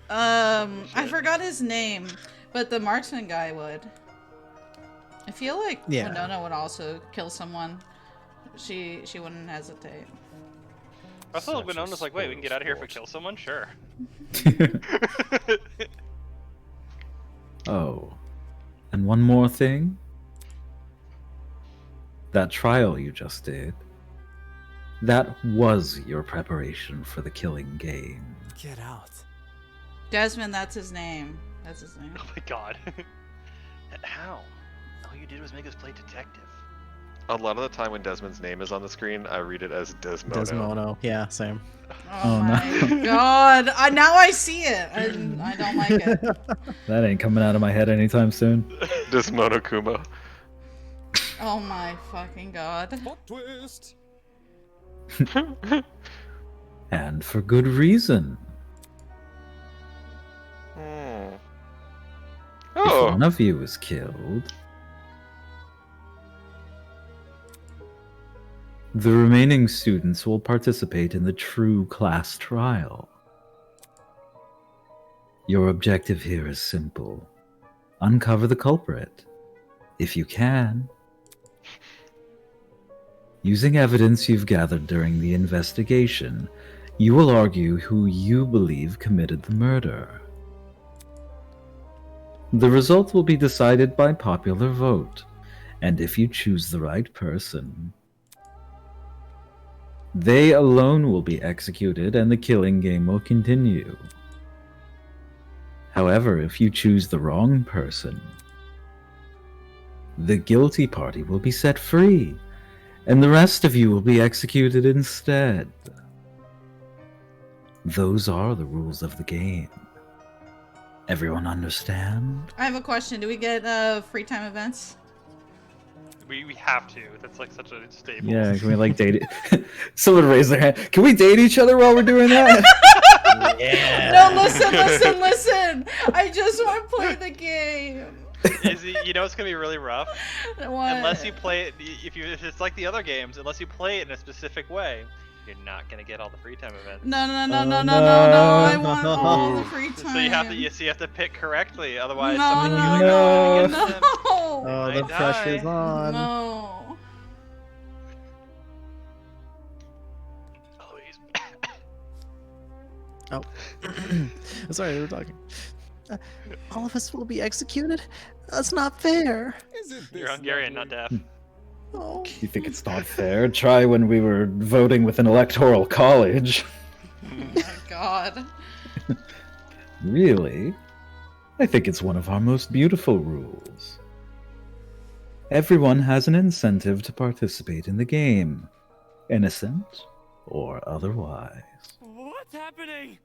I forgot his name, but the marksman guy would. I feel like Winona would also kill someone. She wouldn't hesitate. Russell Winona's like, wait, we can get out of here if we kill someone? Sure. Oh, and one more thing. That trial you just did, that was your preparation for the killing game. Get out. Desmond, that's his name. That's his name. Oh my god. How? All you did was make us play detective. A lot of the time when Desmond's name is on the screen, I read it as Desmodo. Desmono, yeah, same. Oh my god. Now I see it. I don't like it. That ain't coming out of my head anytime soon. Desmono Kuma. Oh my fucking god. Plot twist. And for good reason. Oh. If one of you is killed, the remaining students will participate in the true class trial. Your objective here is simple. Uncover the culprit, if you can. Using evidence you've gathered during the investigation, you will argue who you believe committed the murder. The result will be decided by popular vote, and if you choose the right person, they alone will be executed and the killing game will continue. However, if you choose the wrong person, the guilty party will be set free, and the rest of you will be executed instead. Those are the rules of the game. Everyone understand? I have a question. Do we get free time events? We have to. That's like such a staple. Yeah, can we like date it? Someone raised their hand. Can we date each other while we're doing that? Yeah. No, listen. I just want to play the game. Izzy, you know it's gonna be really rough. What? Unless you play it, if it's like the other games, unless you play it in a specific way, you're not gonna get all the free time events. No. I want all the free time. So you have to pick correctly, otherwise No, somebody can be like, no, oh, I'm gonna get them. Oh, the I pressure's die. on. No. Eloise. Oh. Sorry, we were talking. All of us will be executed? That's not fair. You're Hungarian, not deaf. Oh. You think it's not fair? Try when we were voting with an electoral college. Oh my god. Really? I think it's one of our most beautiful rules. Everyone has an incentive to participate in the game, innocent or otherwise. What's happening?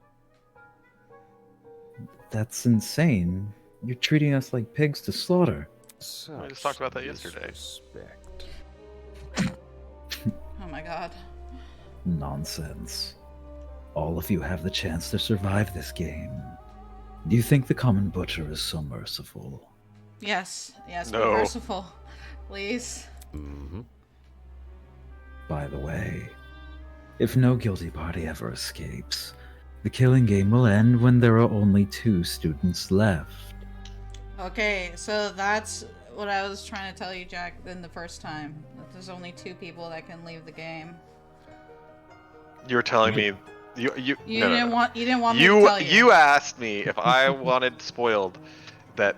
That's insane. You're treating us like pigs to slaughter. We just talked about that yesterday. Oh my god. Nonsense. All of you have the chance to survive this game. Do you think the common butcher is so merciful? Yes, No. be merciful. Please. By the way, if no guilty party ever escapes, the killing game will end when there are only 2 students left. Okay, so that's what I was trying to tell you, Jack, in the first time. That there's only 2 people that can leave the game. You're telling me you didn't want me to tell you. You asked me if I wanted spoiled that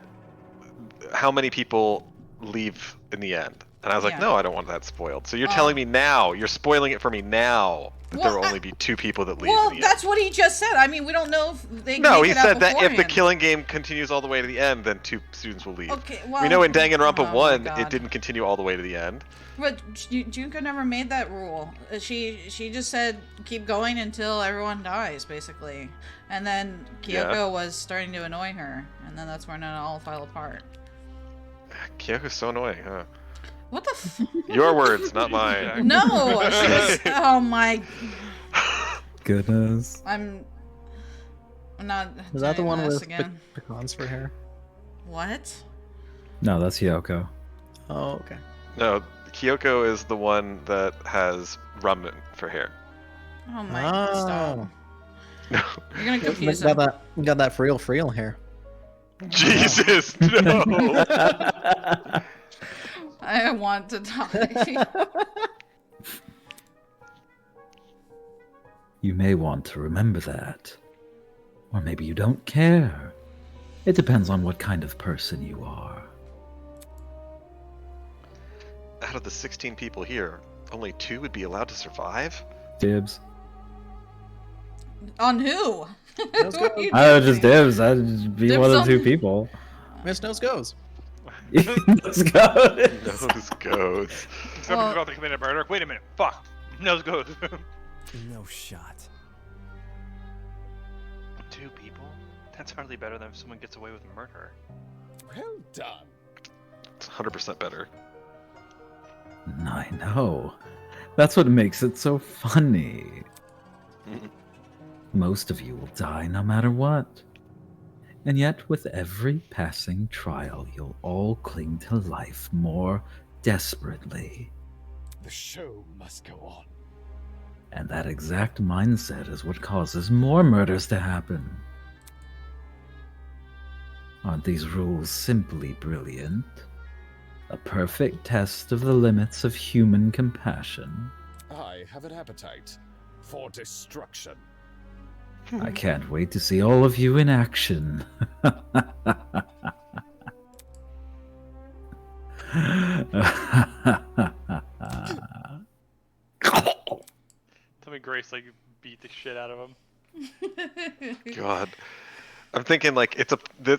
how many people leave in the end. And I was like, Yeah. no, I don't want that spoiled. So you're telling me now, you're spoiling it for me now, that there Well, will only be 2 people that leave Well, in the that's what he just said. I mean, we don't know if they can No, make he it out said that if the beforehand. killing game continues all the way to the end, then 2 students will leave. Okay, well, we know in Danganronpa oh my 1, God. it didn't continue all the way to the end. But Junko never made that rule. She just said keep going until everyone dies, basically. And then Kyoko was starting to annoy her, and then that's when it all fell apart. Kyoko's so annoying, huh? What the f- Your words, not mine. No! She was, oh my... Goodness. I'm not Is that the doing one this with again. pecans for hair? What? No, that's Yoko. Oh, okay. No, Kyoko is the one that has rum for hair. Oh my god, stop. You're gonna confuse got them. got that frill hair. Jesus, no! I want to die. You may want to remember that. Or maybe you don't care. It depends on what kind of person you are. Out of the 16 people here, only 2 would be allowed to survive? Dibs. On who? Nose What are you I would just doing? dibs. I'd just be Dibs one of on- 2 people. Miss Nose goes. Nose goes. Nose goes. Somebody's about to commit a murder. Wait a minute. Fuck. Nose goes. No shot. 2 people? That's hardly better than if someone gets away with murder. Well done. It's 100% better. I know. That's what makes it so funny. Most of you will die no matter what. And yet, with every passing trial, you'll all cling to life more desperately. The show must go on. And that exact mindset is what causes more murders to happen. Aren't these rules simply brilliant? A perfect test of the limits of human compassion. I have an appetite for destruction. I can't wait to see all of you in action. Tell me Grace like beat the shit out of him. God. I'm thinking like it's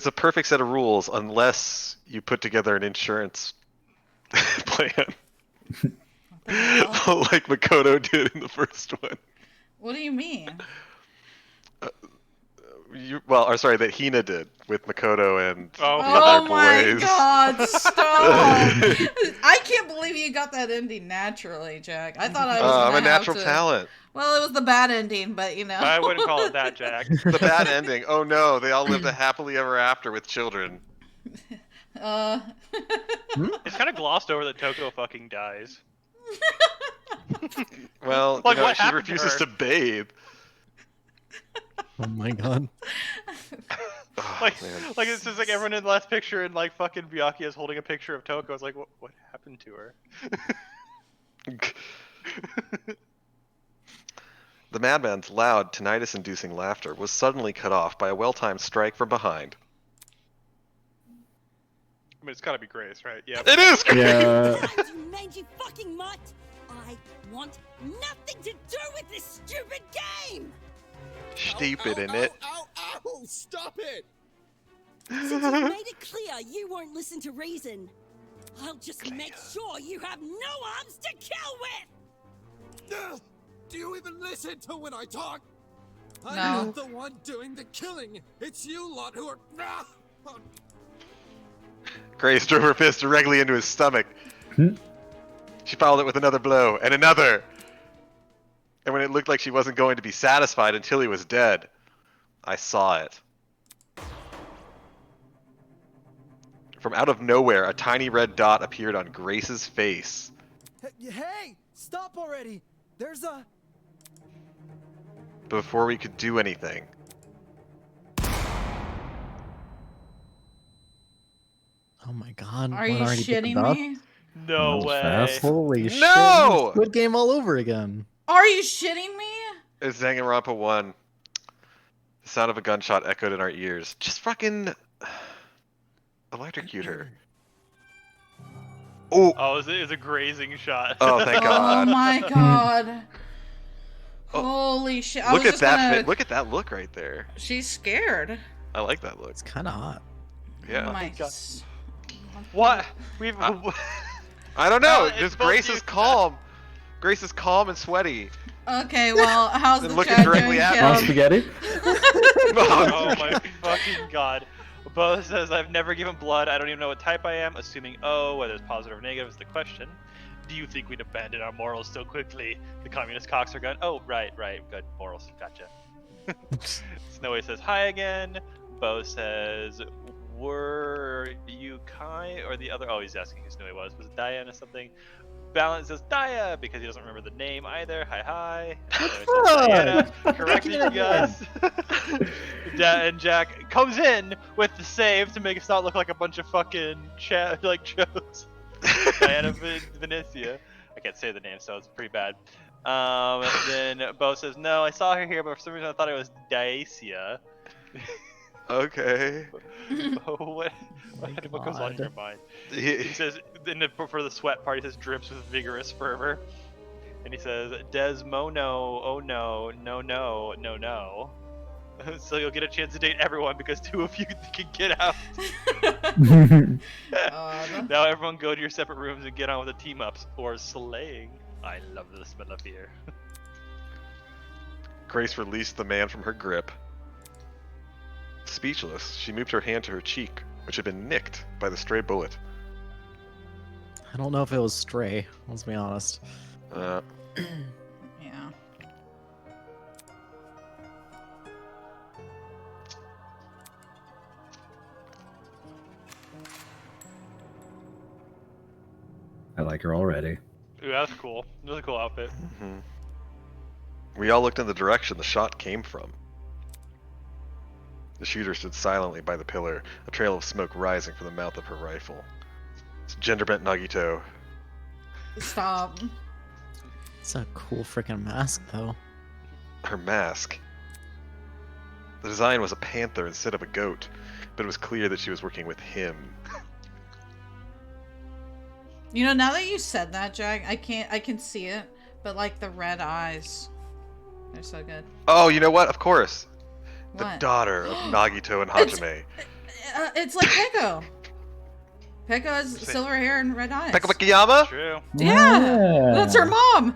a perfect set of rules unless you put together an insurance plan. Like Makoto did in the first one. What do you mean? That Hina did with Makoto and the Oh other my boys. God! Stop! I can't believe you got that ending naturally, Jack. I thought I was. I'm gonna a natural have to... talent. Well, it was the bad ending, but you know. I wouldn't call it that, Jack. The bad ending. Oh no, they all lived a happily ever after with children. It's kind of glossed over that Toko fucking dies. Well, Like, what she happened to refuses her? to bathe. Oh my god. Like it's just like everyone in the last picture and like fucking Byakuya is holding a picture of Toko. It's like, what happened to her? The madman's loud, tinnitus-inducing laughter was suddenly cut off by a well-timed strike from behind. I mean, it's gotta be Grace, right? Yeah. It is Grace! Yeah. You mangy fucking mutt! I want nothing to do with this stupid game! Stupid, in it? Ow! Stop it! Since you made it clear you won't listen to reason, I'll just make sure you have no arms to kill with! Do you even listen to when I talk? I'm No. not the one doing the killing. It's you lot who are. Grace drove her fist directly into his stomach. She followed it with another blow, and another! And when it looked like she wasn't going to be satisfied until he was dead, I saw it. From out of nowhere, a tiny red dot appeared on Grace's face. Hey! Stop already! There's a... Before we could do anything. Oh my god. Are one you already picked shitting it up? me? No That was way. fast. Holy shit. No! Squid Game all over again. Are you shitting me? It's Danganronpa 1. The sound of a gunshot echoed in our ears. Just fucking electrocute her. Oh! Oh, it's a grazing shot. Oh, thank Oh God. my God! Holy shit! I Look was at just that gonna... fit. Look at that look right there. She's scared. I like that look. It's kind of hot. Yeah. Oh my God. What? We've. I don't know. It's Just supposed Grace to is be- calm. Grace is calm and sweaty. Okay, well, how's And the looking chat directly doing, at Kel? Want spaghetti? Oh my fucking god. Bo says, I've never given blood. I don't even know what type I am. Assuming O, whether it's positive or negative is the question. Do you think we'd abandon our morals so quickly? The communist cocks are gone. Oh, right. Good. Morals. Gotcha. Snowy says, hi again. Bo says, were you Kai or the other? Oh, he's asking who Snowy was. Was it Diane or something? Balance says Daya because he doesn't remember the name either. Hi. Diana correcting you guys. And Jack comes in with the save to make us not look like a bunch of fucking like Joes. Diana Venetia. I can't say the name, so it's pretty bad. Then Bo says, "No, I saw her here, but for some reason I thought it was Dacia." Okay. what goes on in your mind? He says, for the sweat part, he says, "Drips with vigorous fervor," and he says, "Desmono, oh no, no, no, no, no." So you'll get a chance to date everyone because 2 of you can get out. Now everyone go to your separate rooms and get on with the team ups or slaying. I love the smell of beer. Grace released the man from her grip. Speechless, she moved her hand to her cheek, which had been nicked by the stray bullet. I don't know if it was stray, let's be honest. Yeah. I like her already. Ooh, that's cool. Really cool outfit. Mm-hmm. We all looked in the direction the shot came from. The shooter stood silently by the pillar, a trail of smoke rising from the mouth of her rifle. It's gender-bent Nagito. Stop. It's a cool freaking mask, though. Her mask. The design was a panther instead of a goat, but it was clear that she was working with him. You know, now that you said that, Jack, I can see it, but like the red eyes, they're so good. Oh, you know what? Of course. The What? daughter of Nagito and Hajime. It's like Peko. Peko has silver hair and red eyes. Peko Bakayama? True. Yeah, that's her mom.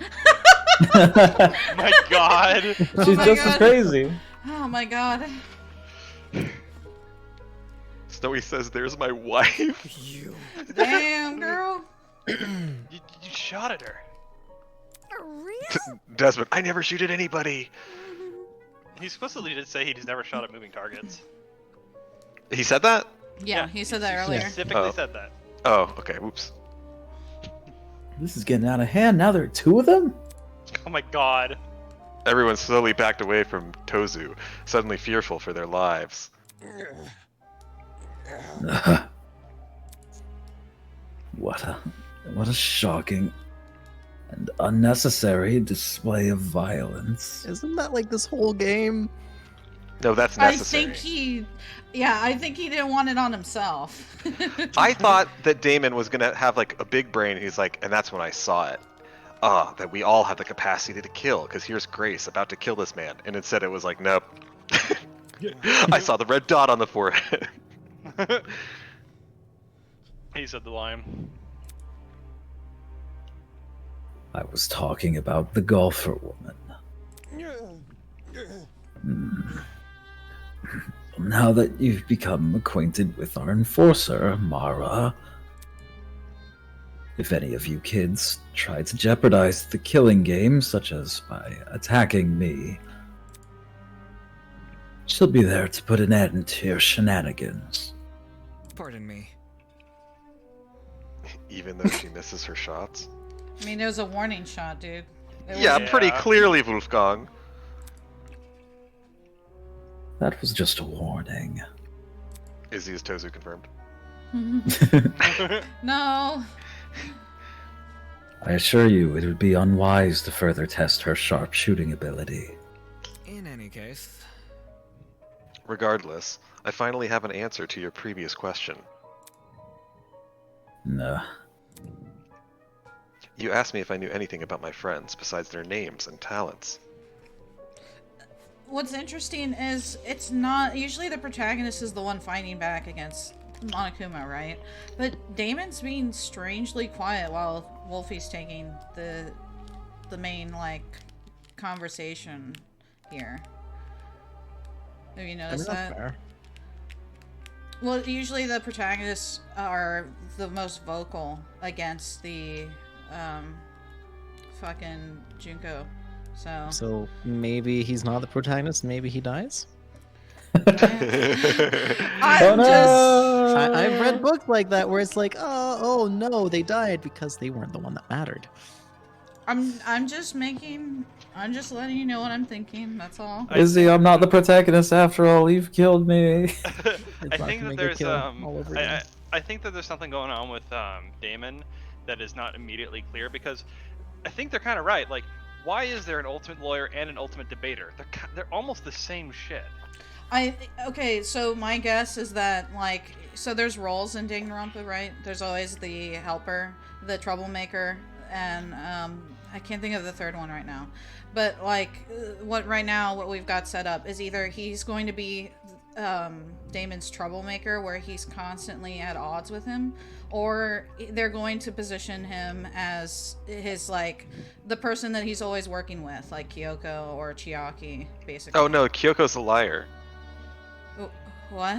My God. She's just as crazy. Oh my God. Snowy says, "There's my wife." You. Damn, girl. You shot at her. Desmond, I never shoot at anybody. He's supposedly did say he's never shot at moving targets. He said that? Yeah, he said that earlier. Specifically said that. Oh, okay. Whoops. This is getting out of hand. Now there are 2 of them? Oh my God. Everyone slowly backed away from Tozu, suddenly fearful for their lives. What a shocking and unnecessary display of violence. Isn't that like this whole game? No, that's necessary. I think he didn't want it on himself. I thought that Damon was gonna have like a big brain. He's like, and that's when I saw it. That we all have the capacity to kill, because here's Grace about to kill this man. And instead it was like, nope. I saw the red dot on the forehead. He said the line. I was talking about the golfer woman. Now that you've become acquainted with our enforcer, Mara, if any of you kids try to jeopardize the killing game, such as by attacking me, she'll be there to put an end to your shenanigans. Pardon me. Even though she misses her shots? I mean, it was a warning shot, dude. Yeah, pretty clearly, Wolfgang. That was just a warning. Is Tozu confirmed? No. I assure you, it would be unwise to further test her sharp shooting ability. In any case. Regardless, I finally have an answer to your previous question. No. You asked me if I knew anything about my friends besides their names and talents. What's interesting is it's not usually the protagonist is the one fighting back against Monokuma, right? But Damon's being strangely quiet while Wolfie's taking the main like conversation here. Have you noticed that? Fair. Well, usually the protagonists are the most vocal against the fucking Junko. So maybe he's not the protagonist. Maybe he dies. I've read books like that where it's like, oh no, they died because they weren't the one that mattered. I'm just letting you know what I'm thinking. That's all. Izzy, I'm not the protagonist after all. You've killed me. I think that there's I think that there's something going on with Damon that is not immediately clear, because I think they're kind of right. Like, Why is there an ultimate lawyer and an ultimate debater? They're almost the same shit. Okay, so my guess is that, like, so there's roles in Danganronpa, right? There's always the helper, the troublemaker, and I can't think of the third one right now. But, like, what we've got set up is either he's going to be Damon's troublemaker, where he's constantly at odds with him, or they're going to position him as his, like, the person that he's always working with, like Kyoko or Chiaki, basically. Oh no, Kyoko's a liar. What?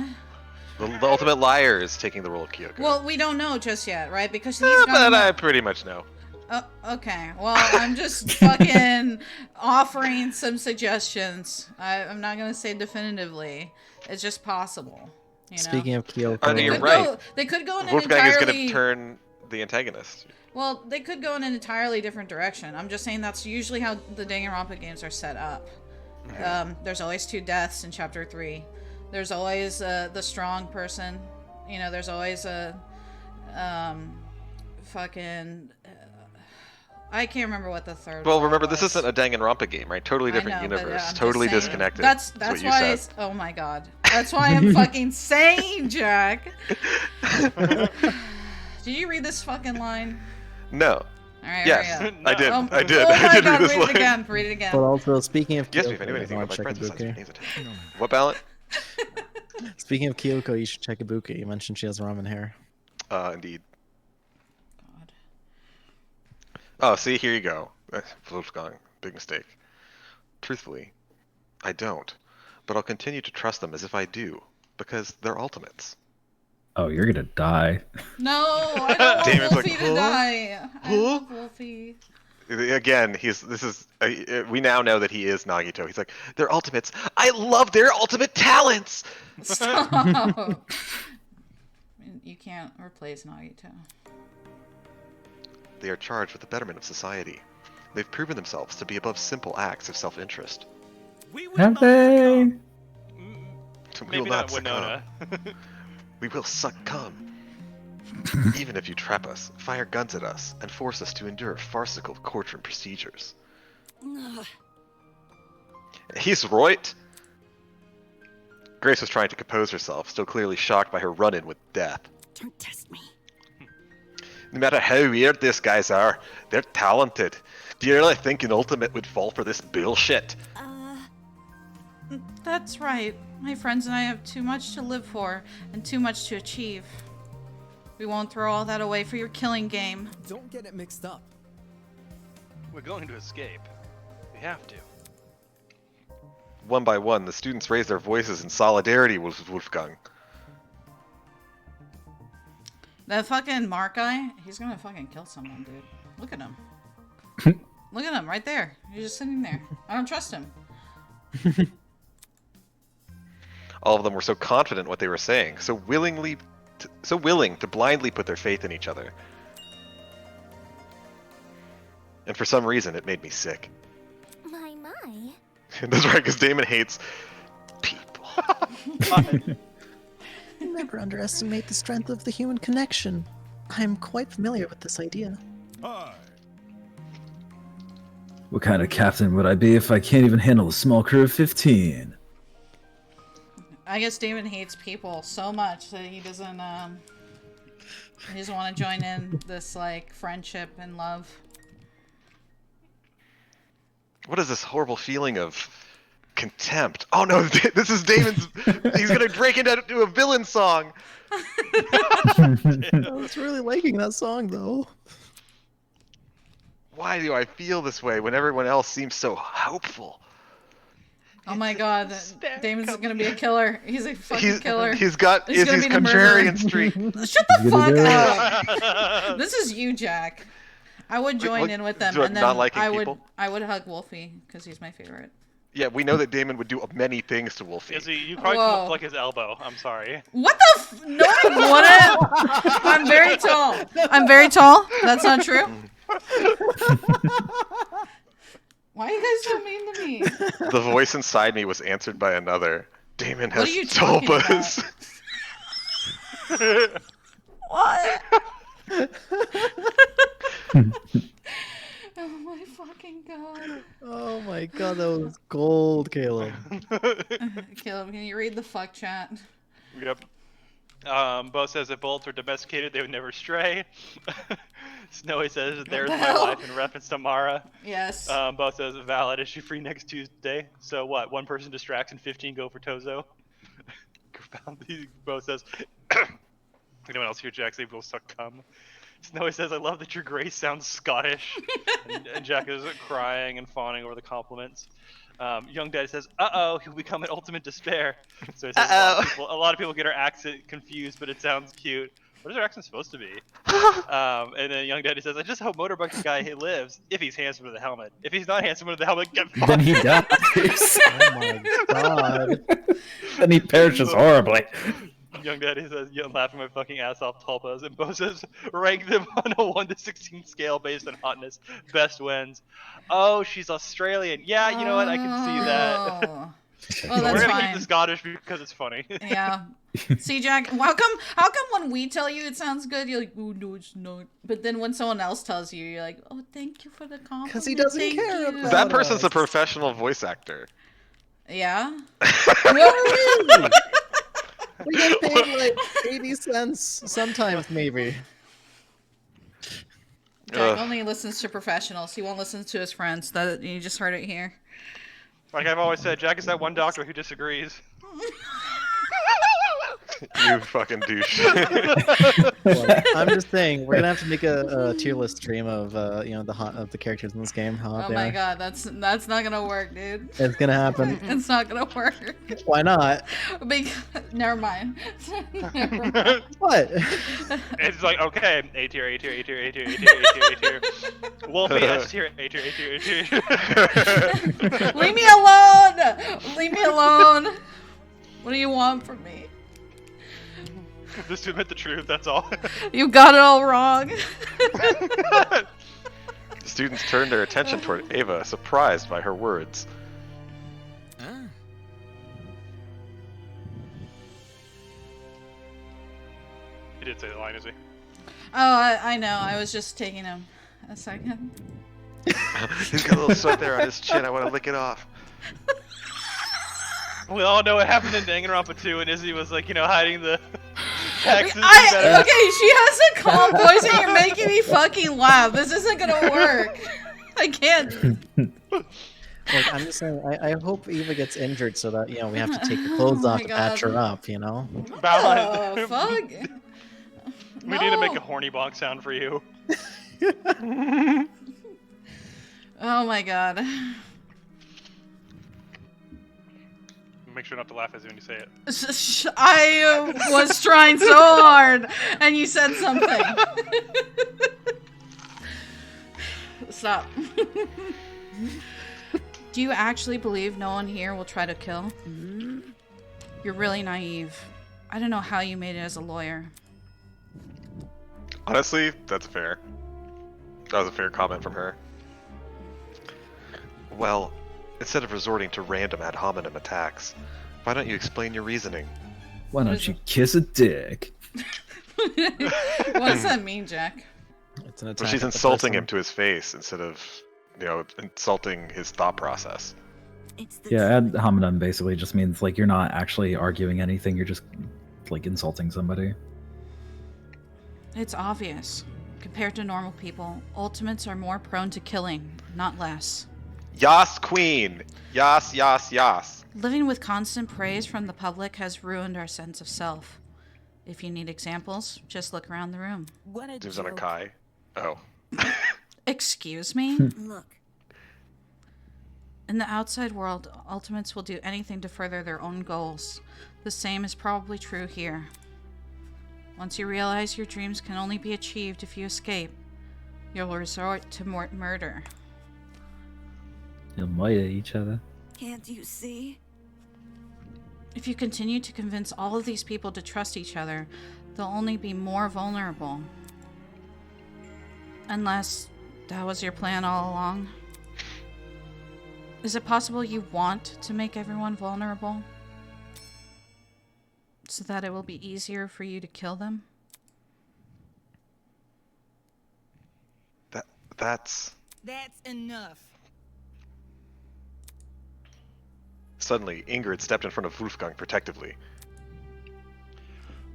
The ultimate liar is taking the role of Kyoko. Well, we don't know just yet, right? Because he's but I pretty much know. Okay, well, I'm just fucking offering some suggestions. I'm not gonna say definitively. It's just possible. You know? Speaking of Kyoko, I mean, you're right. They could go in an Wolfgang is entirely. going to turn the antagonist. Well, they could go in an entirely different direction. I'm just saying that's usually how the Danganronpa games are set up. There's always 2 deaths in Chapter 3. There's always the strong person. You know, there's always a fucking. I can't remember what the third. Well, one remember, was. this isn't a Danganronpa game, right? Totally different universe, totally disconnected. That's what you why. said. Oh my god. That's why I'm fucking saying, Jack. Did you read this fucking line? No. All right. Yes, I did. Oh, I did. Oh my I did god, read this read line. it again. Read it again. But also, speaking of Yes, Kyoko, if I knew anything you about wanna my check friends besides Ibuki? Japanese attack. What ballot? Speaking of Kyoko, you should check Ibuki. You mentioned she has ramen hair. Indeed. Oh, see, here you go. Wolfgang, big mistake. Truthfully, I don't. But I'll continue to trust them as if I do, because they're ultimates. Oh, you're gonna die. No, I don't want Damon's Wolfie like, to die. I love Wolfie. Again, we now know that he is Nagito. He's like, they're ultimates. I love their ultimate talents! Stop. You can't replace Nagito. They are charged with the betterment of society. They've proven themselves to be above simple acts of self-interest. Have they? We Maybe will not not succumb. Winona. We will succumb. Even if you trap us, fire guns at us, and force us to endure farcical courtroom procedures. He's right. Grace was trying to compose herself, still clearly shocked by her run-in with death. Don't test me. No matter how weird these guys are, they're talented. Do you really think an ultimate would fall for this bullshit? That's right. My friends and I have too much to live for and too much to achieve. We won't throw all that away for your killing game. Don't get it mixed up. We're going to escape. We have to. One by one, the students raised their voices in solidarity with Wolfgang. That fucking Mark guy, he's gonna fucking kill someone, dude. Look at him. Look at him, right there. He's just sitting there. I don't trust him. All of them were so confident in what they were saying, so willing to blindly put their faith in each other. And for some reason, it made me sick. My. That's right, because Damon hates people. Never underestimate the strength of the human connection. I'm quite familiar with this idea. What kind of captain would I be if I can't even handle a small crew of 15? I guess Damon hates people so much that he doesn't want to join in this, like, friendship and love. What is this horrible feeling of contempt? Oh no, this is Damon's. He's gonna break into a villain song. I was really liking that song, though. Why do I feel this way when everyone else seems so hopeful? Oh my god, Damon's gonna be a killer. He's a fucking killer. He's got He's Izzy's gonna be the murderer. contrarian streak. Shut the fuck up! This is you, Jack. I would join in with them, and then I would hug Wolfie because he's my favorite. Yeah, we know that Damon would do many things to Wolfie. Izzy, you probably come up like his elbow. I'm sorry. What the No, I wouldn't! I'm very tall. I'm very tall? That's not true? Why are you guys so mean to me? The voice inside me was answered by another. Damon What has are you talking tulpas. What? Oh my fucking fucking god. Oh my god, that was gold, Caleb. Caleb, can you read the fuck chat? Yep. Bo says if bullets were domesticated, they would never stray. Snowy says there's the my hell? life in reference to Mara. Yes. Bo says valid. Is she free next Tuesday? So what? One person distracts and 15 go for Tozo. Bo says, anyone else here, Jack? They will suck cum. Snowy says, I love that your grace sounds Scottish. and Jack is crying and fawning over the compliments. Young Daddy says, uh-oh, he'll become an ultimate despair. So he says a lot of people get her accent confused, but it sounds cute. What is her accent supposed to be? And then Young Daddy says, I just hope Motorbike guy lives, if he's handsome with a helmet. If he's not handsome with a helmet, get fucked. Then he dies. Oh my god. Then he perishes horribly. Young Daddy says, I'm laughing my fucking ass off, Tulpas. And Bo says, rank them on a 1 to 16 scale based on hotness. Best wins. Oh, she's Australian. Yeah, you know what? I can see that. Oh, that's We're gonna fine. keep the Scottish because it's funny. Yeah. See, Jack, how come when we tell you it sounds good, you're like, oh, no, it's not. But then when someone else tells you, you're like, oh, thank you for the compliment. Because he doesn't Thank care you. about That person's us. a professional voice actor. Yeah? We get paid like 80 cents sometimes, maybe. Jack only listens to professionals. He won't listen to his friends. That you just heard it here. Like I've always said, Jack is that one doctor who disagrees. You fucking douche. Well, I'm just saying, we're gonna have to make a tier list stream of the characters in this game. Oh my god, that's not gonna work, dude. It's gonna happen. It's not gonna work. Why not? Because, never mind. Never mind. What? It's like, okay, A tier, A tier, A tier, A tier, A tier, A tier, A tier. Wolfie, S tier, A tier, A tier, A tier. Leave me alone! Leave me alone! What do you want from me? Just to admit the truth, that's all. You got it all wrong. Students turned their attention toward Ava, surprised by her words. He did say the line, is he? Oh, I know. I was just taking him a second. He's got a little sweat there on his chin. I want to lick it off. We all know what happened in Danganronpa 2 and Izzy was like, hiding the taxes. Okay, she has a calm voice and you're making me fucking laugh. This isn't gonna work. I can't. Like, I'm just saying, I hope Eva gets injured so that, we have to take her clothes off to patch her up, Oh, fuck. We need to make a horny bonk sound for you. Oh my god. Make sure not to laugh as when you say it. I was trying so hard, and you said something. Stop. Do you actually believe no one here will try to kill? You're really naive. I don't know how you made it as a lawyer. Honestly, that's fair. That was a fair comment from her. Well, instead of resorting to random ad hominem attacks, why don't you explain your reasoning? Why don't you kiss a dick? What does that mean, Jack? It's an attack. Well, she's insulting him to his face instead of, insulting his thought process. Yeah, ad hominem basically just means like you're not actually arguing anything, you're just like insulting somebody. It's obvious. Compared to normal people, ultimates are more prone to killing, not less. Yas, queen! Yas, yas, yas. Living with constant praise from the public has ruined our sense of self. If you need examples, just look around the room. What a Dibs on a joke. Kai. Oh. Excuse me? Look, In the outside world, ultimates will do anything to further their own goals. The same is probably true here. Once you realize your dreams can only be achieved if you escape, you'll resort to murder. You'll murder each other. Can't you see? If you continue to convince all of these people to trust each other, they'll only be more vulnerable. Unless that was your plan all along. Is it possible you want to make everyone vulnerable? So that it will be easier for you to kill them? That's... That's enough. Suddenly, Ingrid stepped in front of Wolfgang protectively.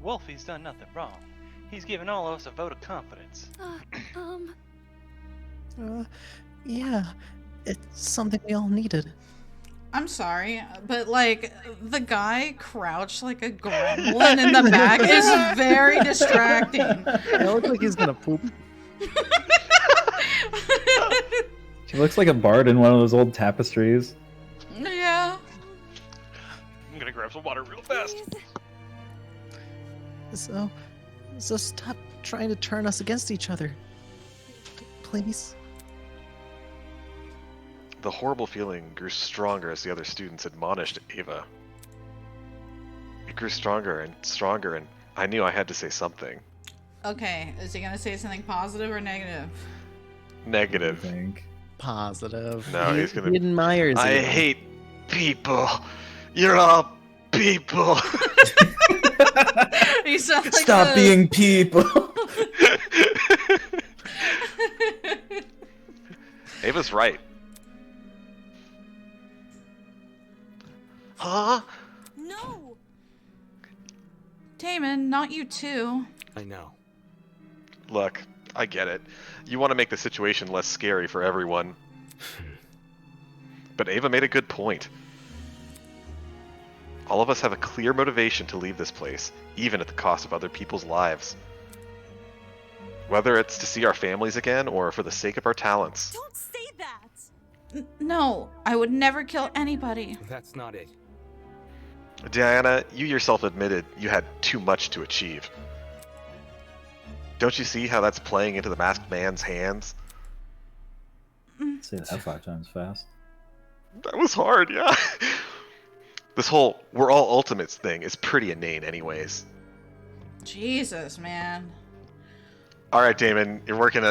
Wolfie's done nothing wrong. He's given all of us a vote of confidence. Yeah, it's something we all needed. I'm sorry, but like the guy crouched like a gremlin in the back is very distracting. It looks like he's gonna poop. She looks like a bard in one of those old tapestries. Yeah. I'm gonna grab some water real fast. So stop trying to turn us against each other. Please. The horrible feeling grew stronger as the other students admonished Ava. It grew stronger and stronger, and I knew I had to say something. Okay, is he gonna say something positive or negative? Negative. I think. Positive. No, he's gonna. He admires I you. hate people. You're all people. He sounds like Stop being people. Ava's right. Huh? No. Damon, not you too. I know. Look, I get it. You want to make the situation less scary for everyone. But Ava made a good point. All of us have a clear motivation to leave this place, even at the cost of other people's lives. Whether it's to see our families again or for the sake of our talents. Don't say that. No, I would never kill anybody. That's not it. Diana, you yourself admitted you had too much to achieve. Don't you see how that's playing into the masked man's hands? Say that 5 times fast. That was hard, yeah. This whole "we're all ultimates" thing is pretty inane anyways. Jesus, man. All right, Damon, you're working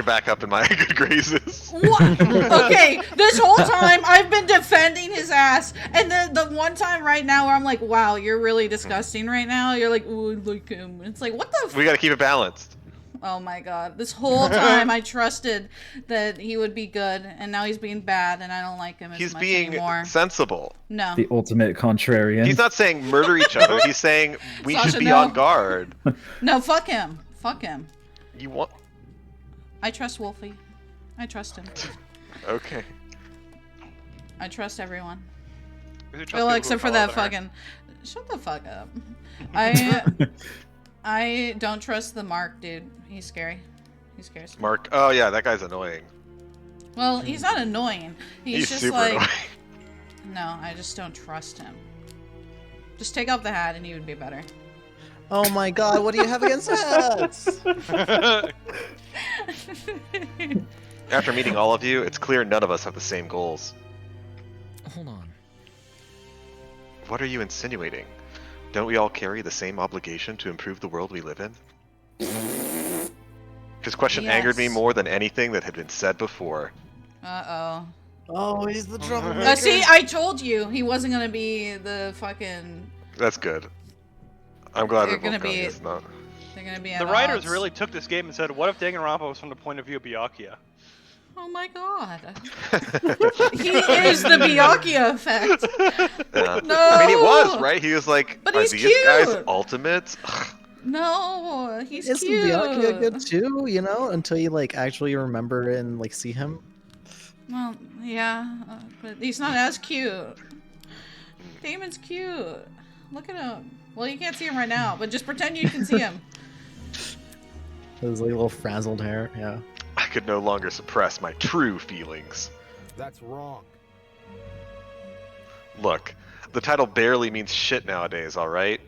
back up in my good graces. What? Okay, this whole time I've been defending his ass, and then the one time right now where I'm like, wow, you're really disgusting right now. You're like, ooh, I like him. It's like, what the? We got to keep it balanced. Oh my god. This whole time I trusted that he would be good, and now he's being bad, and I don't like him as much anymore. He's being sensible. No. The ultimate contrarian. He's not saying murder each other. He's saying we Sasha, should be no. on guard. No, fuck him. Fuck him. You want? I trust Wolfie. I trust him. Okay. I trust everyone. Well, except for that fucking... Shut the fuck up. I don't trust the Mark, dude. He's scary. He scares me. Mark. Oh yeah, that guy's annoying. Well, he's not annoying. He's just super like... annoying. No, I just don't trust him. Just take off the hat and he would be better. Oh my god, what do you have against hats? After meeting all of you, it's clear none of us have the same goals. Hold on. What are you insinuating? Don't we all carry the same obligation to improve the world we live in? His question angered me more than anything that had been said before. Uh-oh. Oh, he's the troublemaker. See, I told you he wasn't gonna be the fucking... That's good. I'm glad They're that gonna Wolfgang be... is not. They're gonna be at The writers odds. really took this game and said, what if Danganronpa was from the point of view of Byakuya? Oh my god. He is the Byakuya effect. Yeah. No! I mean, he was, right? He was like, But are he's these cute. guys ultimates? No, he's Isn't cute. Byakuya good too, you know, until you like actually remember and like see him? Well, yeah, but he's not as cute. Damon's cute. Look at him. Well, you can't see him right now, but just pretend you can see him. His like little frazzled hair, yeah. I could no longer suppress my true feelings. That's wrong. Look, the title barely means shit nowadays, alright?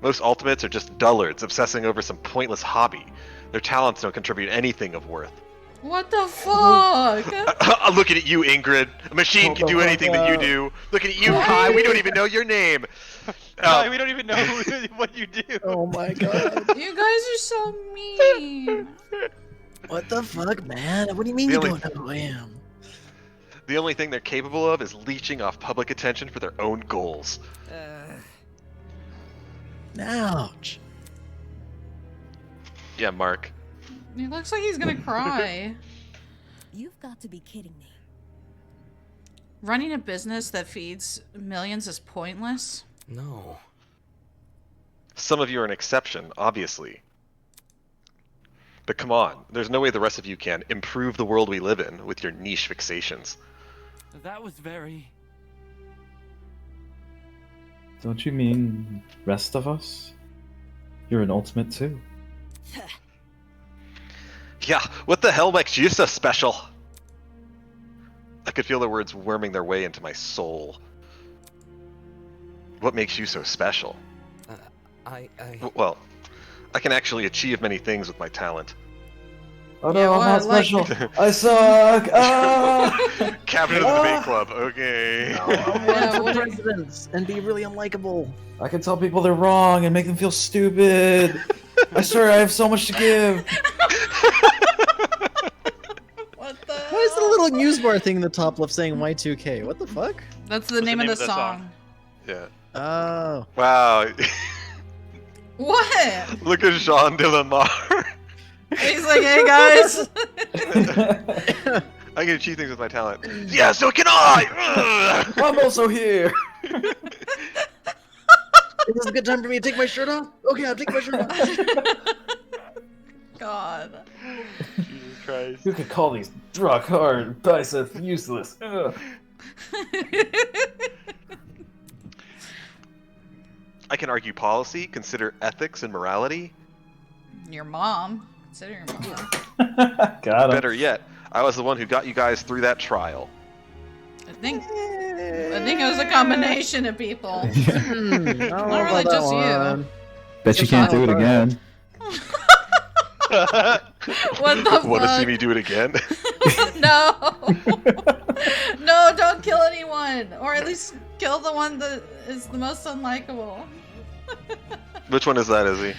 Most ultimates are just dullards obsessing over some pointless hobby. Their talents don't contribute anything of worth. What the fuck? Looking at you, Ingrid. A machine can do anything that you do. Looking at you, Kai. We don't even know your name. Kai, we don't even know what you do. Oh my god. You guys are so mean. What the fuck, man? What do you mean you don't know who I am? The only thing they're capable of is leeching off public attention for their own goals. Ouch. Yeah, Mark. He looks like he's gonna cry. You've got to be kidding me. Running a business that feeds millions is pointless? No. Some of you are an exception, obviously. But come on, there's no way the rest of you can improve the world we live in with your niche fixations. That was very... Don't you mean rest of us? You're an ultimate too. Yeah, what the hell makes you so special? I could feel the words worming their way into my soul. What makes you so special? Well, I can actually achieve many things with my talent. Oh no, I'm not special. I suck. Captain of the debate club. Okay. No, I want to run for president and be really unlikable. I can tell people they're wrong and make them feel stupid. I swear I have so much to give. Why is the little news bar thing in the top left saying Y2K? What the fuck? That's the name of the song. Yeah. Oh. Wow. What? Look at Jean de Lamar. He's like, hey guys. I can achieve things with my talent. Yeah, so can I! I'm also here. Is this a good time for me to take my shirt off? Okay, I'll take my shirt off. God. Jesus Christ. You could call these rock hard biceps useless. Ugh. I can argue policy, consider ethics and morality. Your mom. Consider your mom. Got him. Better yet, I was the one who got you guys through that trial. I think it was a combination of people. Not really just you. Bet you can't do it again. What the fuck? Want to see me do it again? No. No, don't kill anyone. Or at least kill the one that is the most unlikable. Which one is that, Izzy?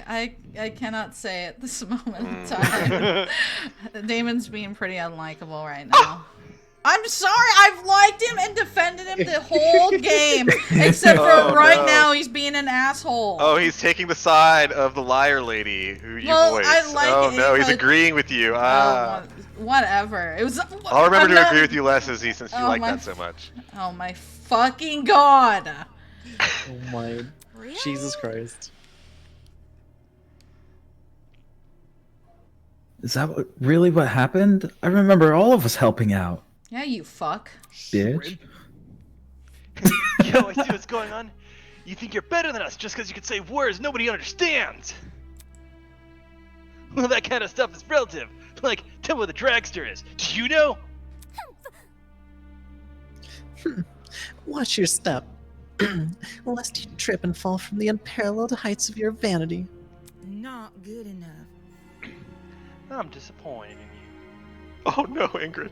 I cannot say at this moment in time. Damon's being pretty unlikable right now. I'm sorry, I've liked him and defended him the whole game. Except for now, he's being an asshole. Oh, he's taking the side of the liar lady who you voiced. I like oh it, no, he's but- agreeing with you. Whatever. It was. I'll remember I'm to not- agree with you less, Izzy, since you Oh like my that so much. Oh my fucking god. Oh my Jesus Christ. Is that really what happened? I remember all of us helping out. Yeah, you fuck. Bitch. Yo, I see what's going on. You think you're better than us just because you can say words nobody understands. Well, that kind of stuff is relative. Like, tell me what the dragster is. Do you know? Watch your step, lest you trip and fall from the unparalleled heights of your vanity. Not good enough. I'm disappointed in you. Oh no, Ingrid.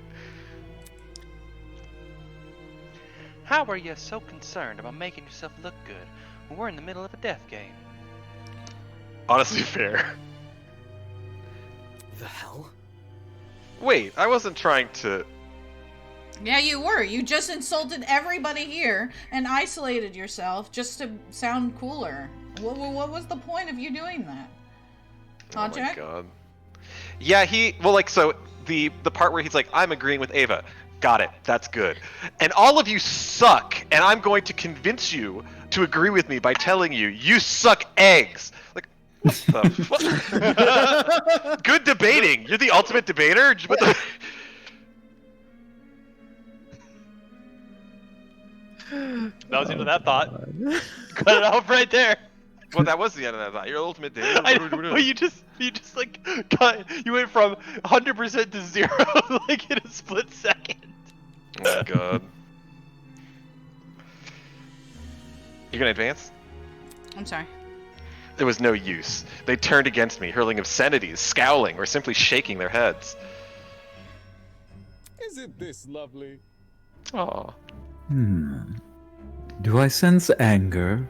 How are you so concerned about making yourself look good when we're in the middle of a death game? Honestly, fair. The hell? Wait, I wasn't trying to. Yeah, you were. You just insulted everybody here and isolated yourself just to sound cooler. What was the point of you doing that? Oh my god. Yeah, so the part where he's like, I'm agreeing with Ava. Got it. That's good. And all of you suck, and I'm going to convince you to agree with me by telling you, you suck eggs. Like, what the fuck? Good debating. You're the ultimate debater? What the... That was the end of that thought. Cut it off right there. Well, that was the end of that thought. You're the ultimate debater. I know, you just like cut. You went from 100% to 0 like in a split second. Oh my god. You gonna advance? I'm sorry. There was no use. They turned against me, hurling obscenities, scowling, or simply shaking their heads. Isn't this lovely? Aw. Do I sense anger,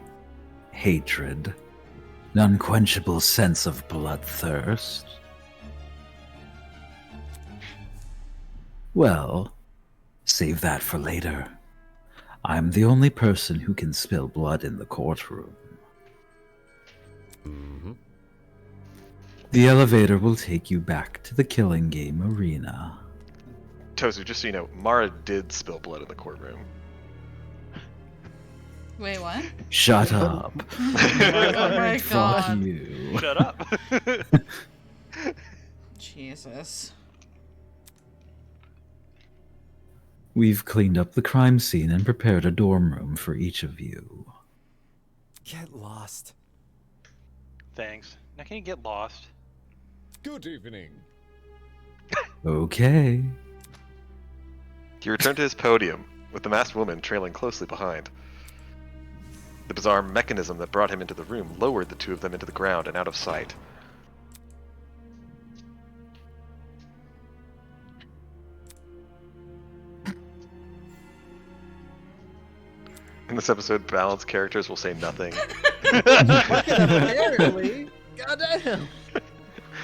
hatred, an unquenchable sense of bloodthirst? Well, save that for later. I'm the only person who can spill blood in the courtroom. The elevator will take you back to the killing game arena. Tozu, just so you know, Mara did spill blood in the courtroom. Wait, what? Shut up. Oh my Fuck god. you. Shut up. Jesus. We've cleaned up the crime scene and prepared a dorm room for each of you. Get lost. Thanks. Now can you get lost? Good evening. Okay. He returned to his podium, with the masked woman trailing closely behind. The bizarre mechanism that brought him into the room lowered the two of them into the ground and out of sight. In this episode, balanced characters will say nothing. Apparently. Goddamn.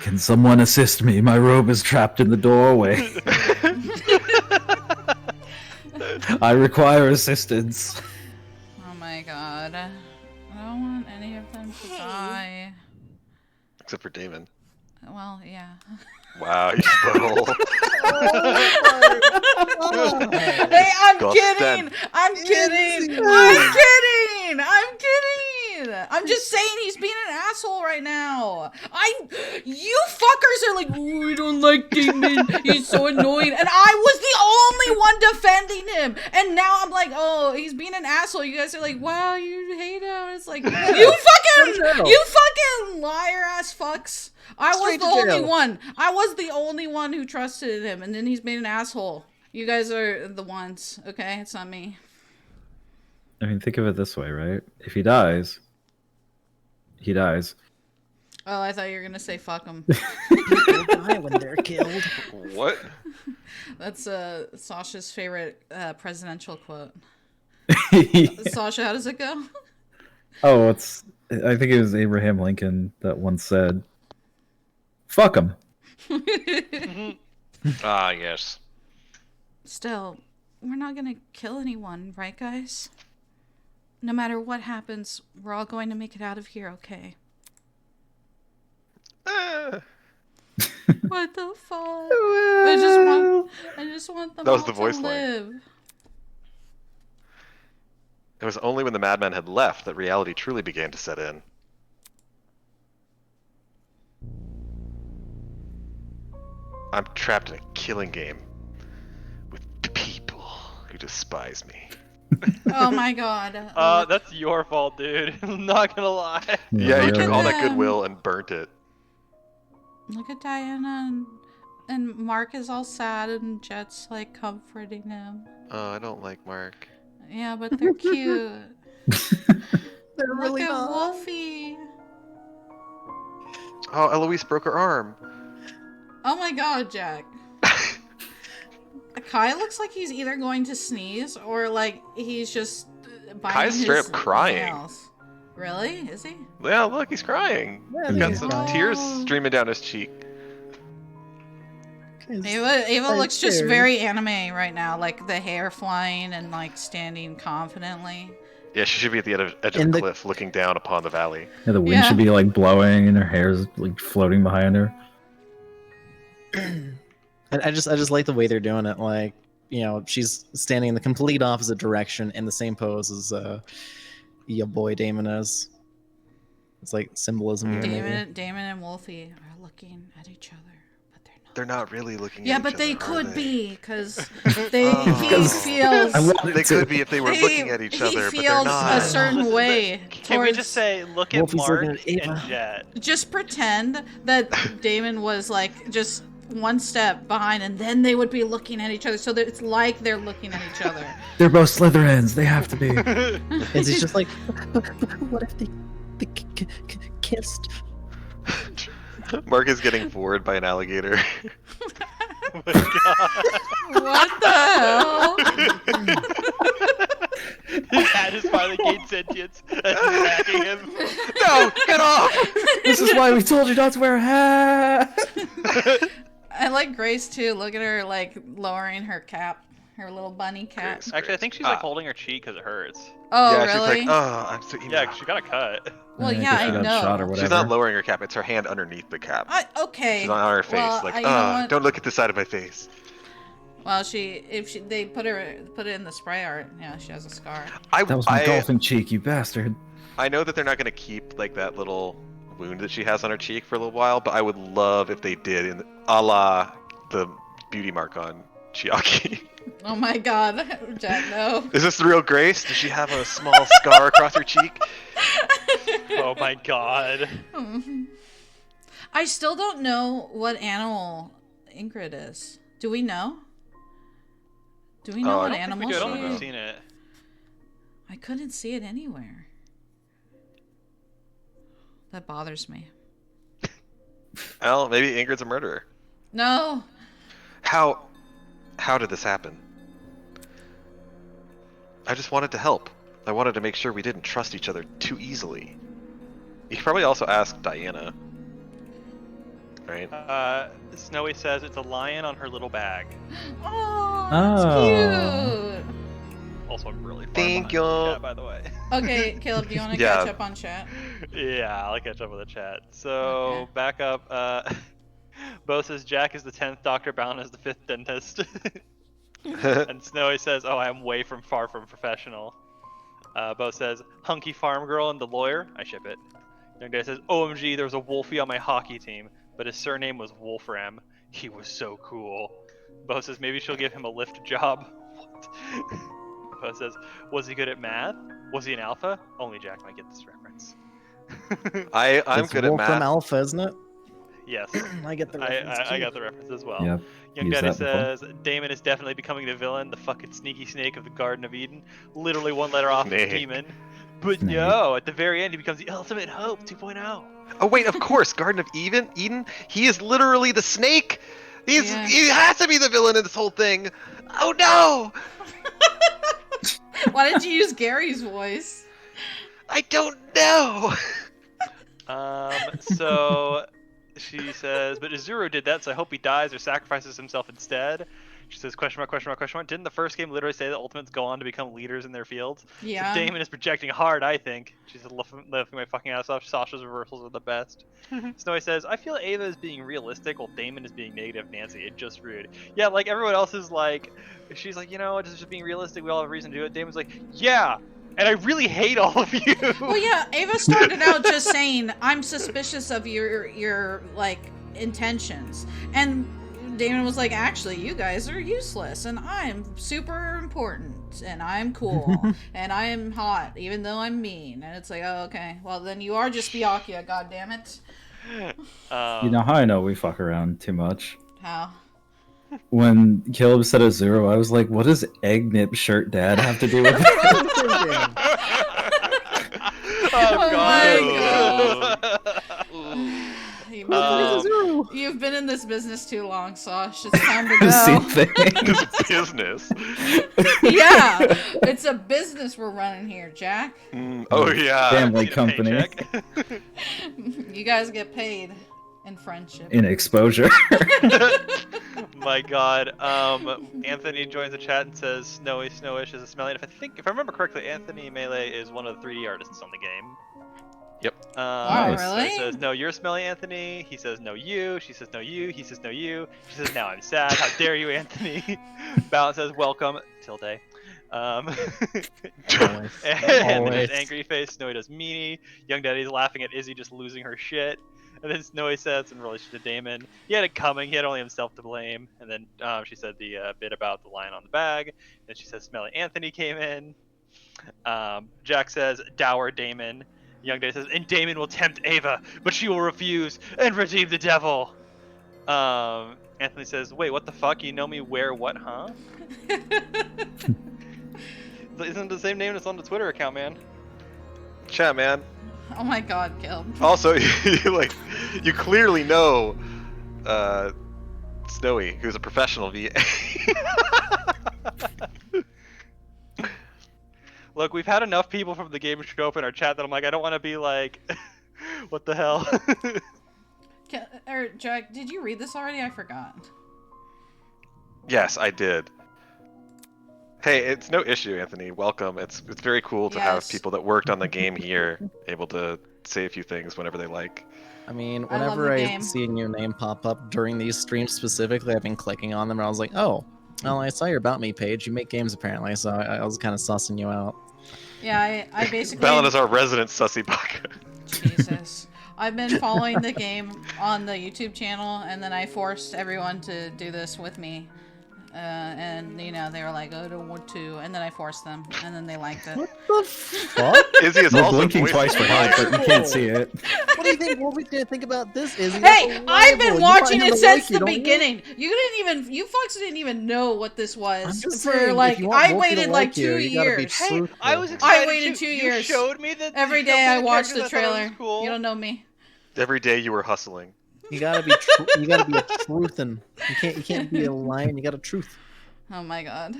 Can someone assist me? My robe is trapped in the doorway. I require assistance. Oh my god. I don't want any of them to die. Except for Damon. Well, yeah. Wow, he's butthole. Hey, I'm Disgusting. kidding! I'm kidding! I'm kidding! I'm kidding! I'm just saying he's being an asshole right now. You fuckers are like, oh, I don't like Damon. He's so annoying. And I was the only one defending him. And now I'm like, oh, he's being an asshole. You guys are like, wow, you hate him. It's like, you fucking liar ass fucks. I was the only one. I was the only one who trusted him, and then he's made an asshole. You guys are the ones, okay? It's not me. I mean, think of it this way, right? If he dies, he dies. Oh, I thought you were gonna say fuck him. People die when they're killed. What? That's Sasha's favorite presidential quote. Yeah. Sasha, how does it go? Oh, I think it was Abraham Lincoln that once said, fuck him. Ah, yes. Still, we're not gonna kill anyone, right, guys? No matter what happens, we're all going to make it out of here, okay? What the fuck? I just want them That was all the voice to line. live. It was only when the madman had left that reality truly began to set in. I'm trapped in a killing game with people who despise me. Oh my god. That's your fault, dude. I'm not gonna lie. Yeah, you Look took at all that them. goodwill and burnt it. Look at Diana and Mark is all sad and Jet's like comforting him. Oh, I don't like Mark. Yeah, but they're cute. They're Look really at not. Wolfie. Oh, Eloise broke her arm. Oh my god, Jack. Kai looks like he's either going to sneeze or like he's just biting Kai's straight his up crying. nails. Really? Is he? Yeah, look, he's crying. Yeah, He's got he's some crying. tears streaming down his cheek. Ava looks just scared. very anime right now, like the hair flying and like standing confidently. Yeah, she should be at the edge of the cliff looking down upon the valley. Yeah, the wind Yeah. should be like blowing and her hair's like floating behind her. I just like the way they're doing it. Like, you know, she's standing in the complete opposite direction in the same pose as your boy Damon is. It's like symbolism here. maybe. Damon and Wolfie are looking at each other. They're not really looking Yeah, at but each they other, could are be because he Because feels. They could be if they were looking at each other, but He they're feels not. a certain way. Can we just say, look at Wolfie's Mark looking at and Ava. Jet? Just pretend that Damon was like just one step behind, and then they would be looking at each other, so that it's like they're looking at each other. They're both Slytherins. They have to be. And he's just like, but what if they kissed? Mark is getting bored by an alligator. Oh my god. What the hell? His hat is finally gained sentience and he's attacking him. No, get off! This is why we told you not to wear a hat. I like Grace too. Look at her like lowering her cap, her little bunny cap. Actually, I think she's like holding her cheek because it hurts. Oh, yeah, really? she's like, oh, I'm so Yeah, 'cause she got a cut. Well, yeah, I know. She's not lowering her cap; it's her hand underneath the cap. Okay. She's on her face, Well, like, you know what? don't look at the side of my face. Well, they put it in the spray art, yeah, she has a scar. That was my golfing cheek, you bastard. I know that they're not going to keep like that little wound that she has on her cheek for a little while, but I would love if they did, a la the beauty mark on Chiaki. Oh my god, Jack, no. Is this the real Grace? Does she have a small scar across her cheek? Oh my god. I still don't know what animal Ingrid is. Do we know? Do we know what animal she is? I don't think we've seen it. I couldn't see it anywhere. That bothers me. Well, maybe Ingrid's a murderer. No. How did this happen? I just wanted to help. I wanted to make sure we didn't trust each other too easily. You could probably also ask Diana. Right? Snowy says it's a lion on her little bag. Oh, that's cute. Also, I'm really far Thank behind you. the chat, by the way. Okay, Caleb, do you want to catch up on chat? Yeah, I'll catch up with the chat. So, back up. Bo says Jack is the 10th doctor, Bound is the 5th dentist. And Snowy says, oh, I'm far from professional. Bo says, hunky farm girl and the lawyer. I ship it. Young Day says, OMG, there was a Wolfie on my hockey team, but his surname was Wolfram. He was so cool. Bo says, maybe she'll give him a lift job. What? Bo says, was he good at math? Was he an alpha? Only Jack might get this reference. I'm good at math. Wolfram Alpha, isn't it? Yes. I get the reference. I got the reference as well. Yep. Young Daddy says, Damon is definitely becoming the villain, the fucking sneaky snake of the Garden of Eden. Literally one letter off of demon. But no, at the very end he becomes the ultimate hope 2.0. Oh wait, of course, Garden of Eden? He is literally the snake? He has to be the villain in this whole thing. Oh no! Why did you use Gary's voice? I don't know. So she says, but Izuru did that, so I hope he dies or sacrifices himself instead. She says, question mark, question mark, question mark. Didn't the first game literally say that Ultimates go on to become leaders in their fields? Yeah. So Damon is projecting hard, I think. She said, laughing my fucking ass off. Sasha's reversals are the best. Snowy says, I feel Ava is being realistic while Damon is being negative Nancy. It's just rude. Yeah, like everyone else is like, she's like, it's just being realistic. We all have a reason to do it. Damon's like, yeah. And I really hate all of you. Well, yeah, Ava started out just saying, I'm suspicious of your like, intentions. And Damon was like, actually, you guys are useless, and I'm super important, and I'm cool, and I am hot, even though I'm mean. And it's like, oh, okay. Well, then you are just Byakuya, goddammit. You know how I know we fuck around too much? How? When Caleb said a 0, I was like, what does egg nip shirt dad have to do with it? Oh my god. You've been in this business too long, Sash. It's time to go. Same thing. It's business. Yeah, it's a business we're running here, Jack. Oh yeah. Family company. You guys get paid in friendship. In exposure. My god. Anthony joins the chat and says Snowish is a smelly. If I remember correctly, Anthony Melee is one of the 3D artists on the game. Yep. Oh, really? He says, no, you're smelly, Anthony. He says, no, you. She says, no, you. He says, no, you. She says, now I'm sad. How dare you, Anthony? Balance says, welcome. Tilde. And then there's angry face. Snowy does meanie. Young Daddy's laughing at Izzy just losing her shit. And then Snowy says, in relation to Damon, he had it coming. He had only himself to blame. And then she said the bit about the lion on the bag. Then she says, smelly Anthony came in. Jack says, dour Damon. Young Day says, and Damon will tempt Ava, but she will refuse and redeem the devil. Anthony says, wait, what the fuck? You know me where what, huh? Isn't it the same name that's on the Twitter account, man? Chat, man. Oh my god, Caleb. Also, you clearly know Snowy, who's a professional VA. Look, we've had enough people from the game show up in our chat that I'm like, I don't want to be like, what the hell? Jack, did you read this already? I forgot. Yes, I did. Hey, it's no issue, Anthony. Welcome. It's very cool to have people that worked on the game here able to say a few things whenever they like. I mean, whenever I see a new name pop up during these streams specifically, I've been clicking on them and I was like, oh, Well, I saw your About Me page. You make games apparently, so I was kind of sussing you out. Yeah, I basically. Balin is our resident sussy baka. Jesus. I've been following the game on the YouTube channel, and then I forced everyone to do this with me. And, you know, they were like, oh, I don't want to. And then I forced them, and then they liked it. What the fuck? Izzy is We're also blinking voiced twice for by- help, but you can't see it. What do you think? What we gonna think about this? Izzy? Hey, That's I've been reliable. watching You it find since him the to like you, don't beginning. You fucks didn't even know what this was. I'm just For saying, if like, you want I Wolfie to waited like like you, 2 you gotta be years. Hey, truthful. I was excited I waited too. 2 You years. showed me that Every you day showed me I the watched the characters, I thought it was trailer. cool. You don't know me. Every day you were hustling. You gotta be. You gotta be a truthin'. You can't be a lion. You got a truth. Oh my god.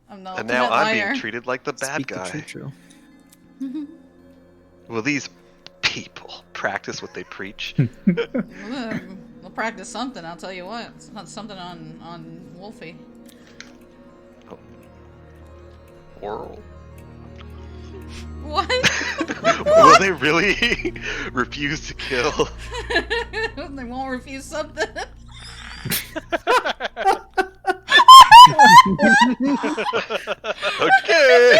I'm not. And now I'm liar. being treated like the bad Speak guy. the true. Will these people practice what they preach? We'll practice something. I'll tell you what. It's not something on Wolfie. Oral. What? Will they really refuse to kill? They won't refuse something. Okay.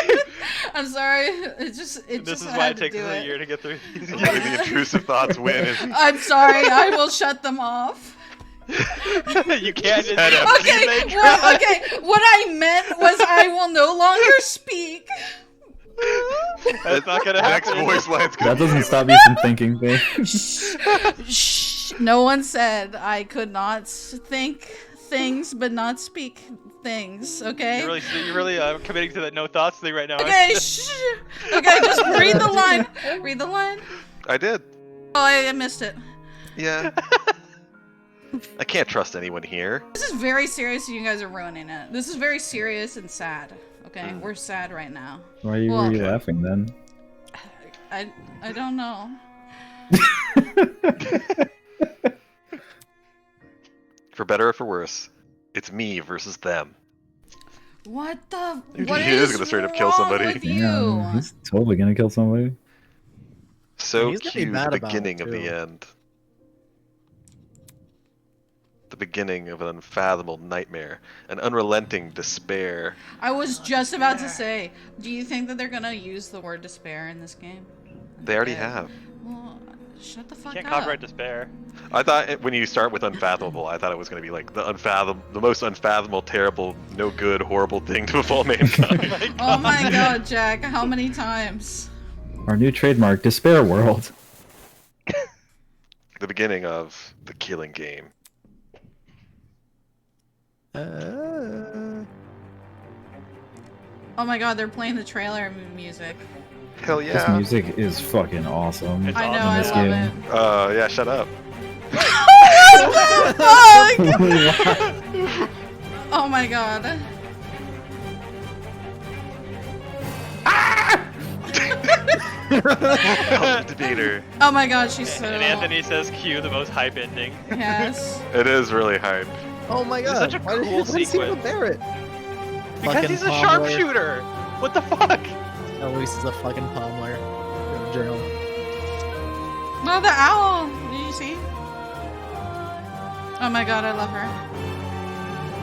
I'm sorry. It just. This is I why had it to takes do us a it. year to get through these. Really, the intrusive thoughts win. I'm sorry. I will shut them off. You can't. Okay. What I meant was I will no longer speak. That's not gonna Next happen. voice line's gonna That doesn't be stop you from thinking things. Shh. No one said I could not think things but not speak things. Okay. You're really committing to that no thoughts thing right now. Okay. Shh. Okay. Just read the line. Read the line. I did. Oh, I missed it. Yeah. I can't trust anyone here. This is very serious and you guys are ruining it. This is very serious and sad. Okay, we're sad right now. Why were you laughing then? I don't know. For better or for worse, it's me versus them. What the? Dude, What he is gonna straight up kill wrong somebody. with you? Yeah, he's totally gonna kill somebody. So He's gonna be cute, mad the about beginning it, of the too. end. The beginning of an unfathomable nightmare, an unrelenting despair. I was just about to say, do you think that they're gonna use the word despair in this game? They already have. Well, shut the fuck Can't up. copyright despair. I thought when you start with unfathomable, I thought it was going to be like the most unfathomable, terrible, no good, horrible thing to befall mankind. Oh my god, Jack! How many times? Our new trademark, Despair World. The beginning of the killing game. Oh my god, they're playing the trailer music. Hell This yeah. music is fucking awesome. It's I know, in I this love game. it. Yeah, shut up. Oh my god. Debater. Oh my god, she's so. And Anthony says cue the most hype ending. Yes. It is really hype. Oh my god. It's such a Why cool does he sequence. have Barrett? Because Fucking he's a Pomler. sharpshooter. What the fuck? Oh, Luis is a fucking Pomler. Journal. No, the owl. Did you see? Oh my god, I love her.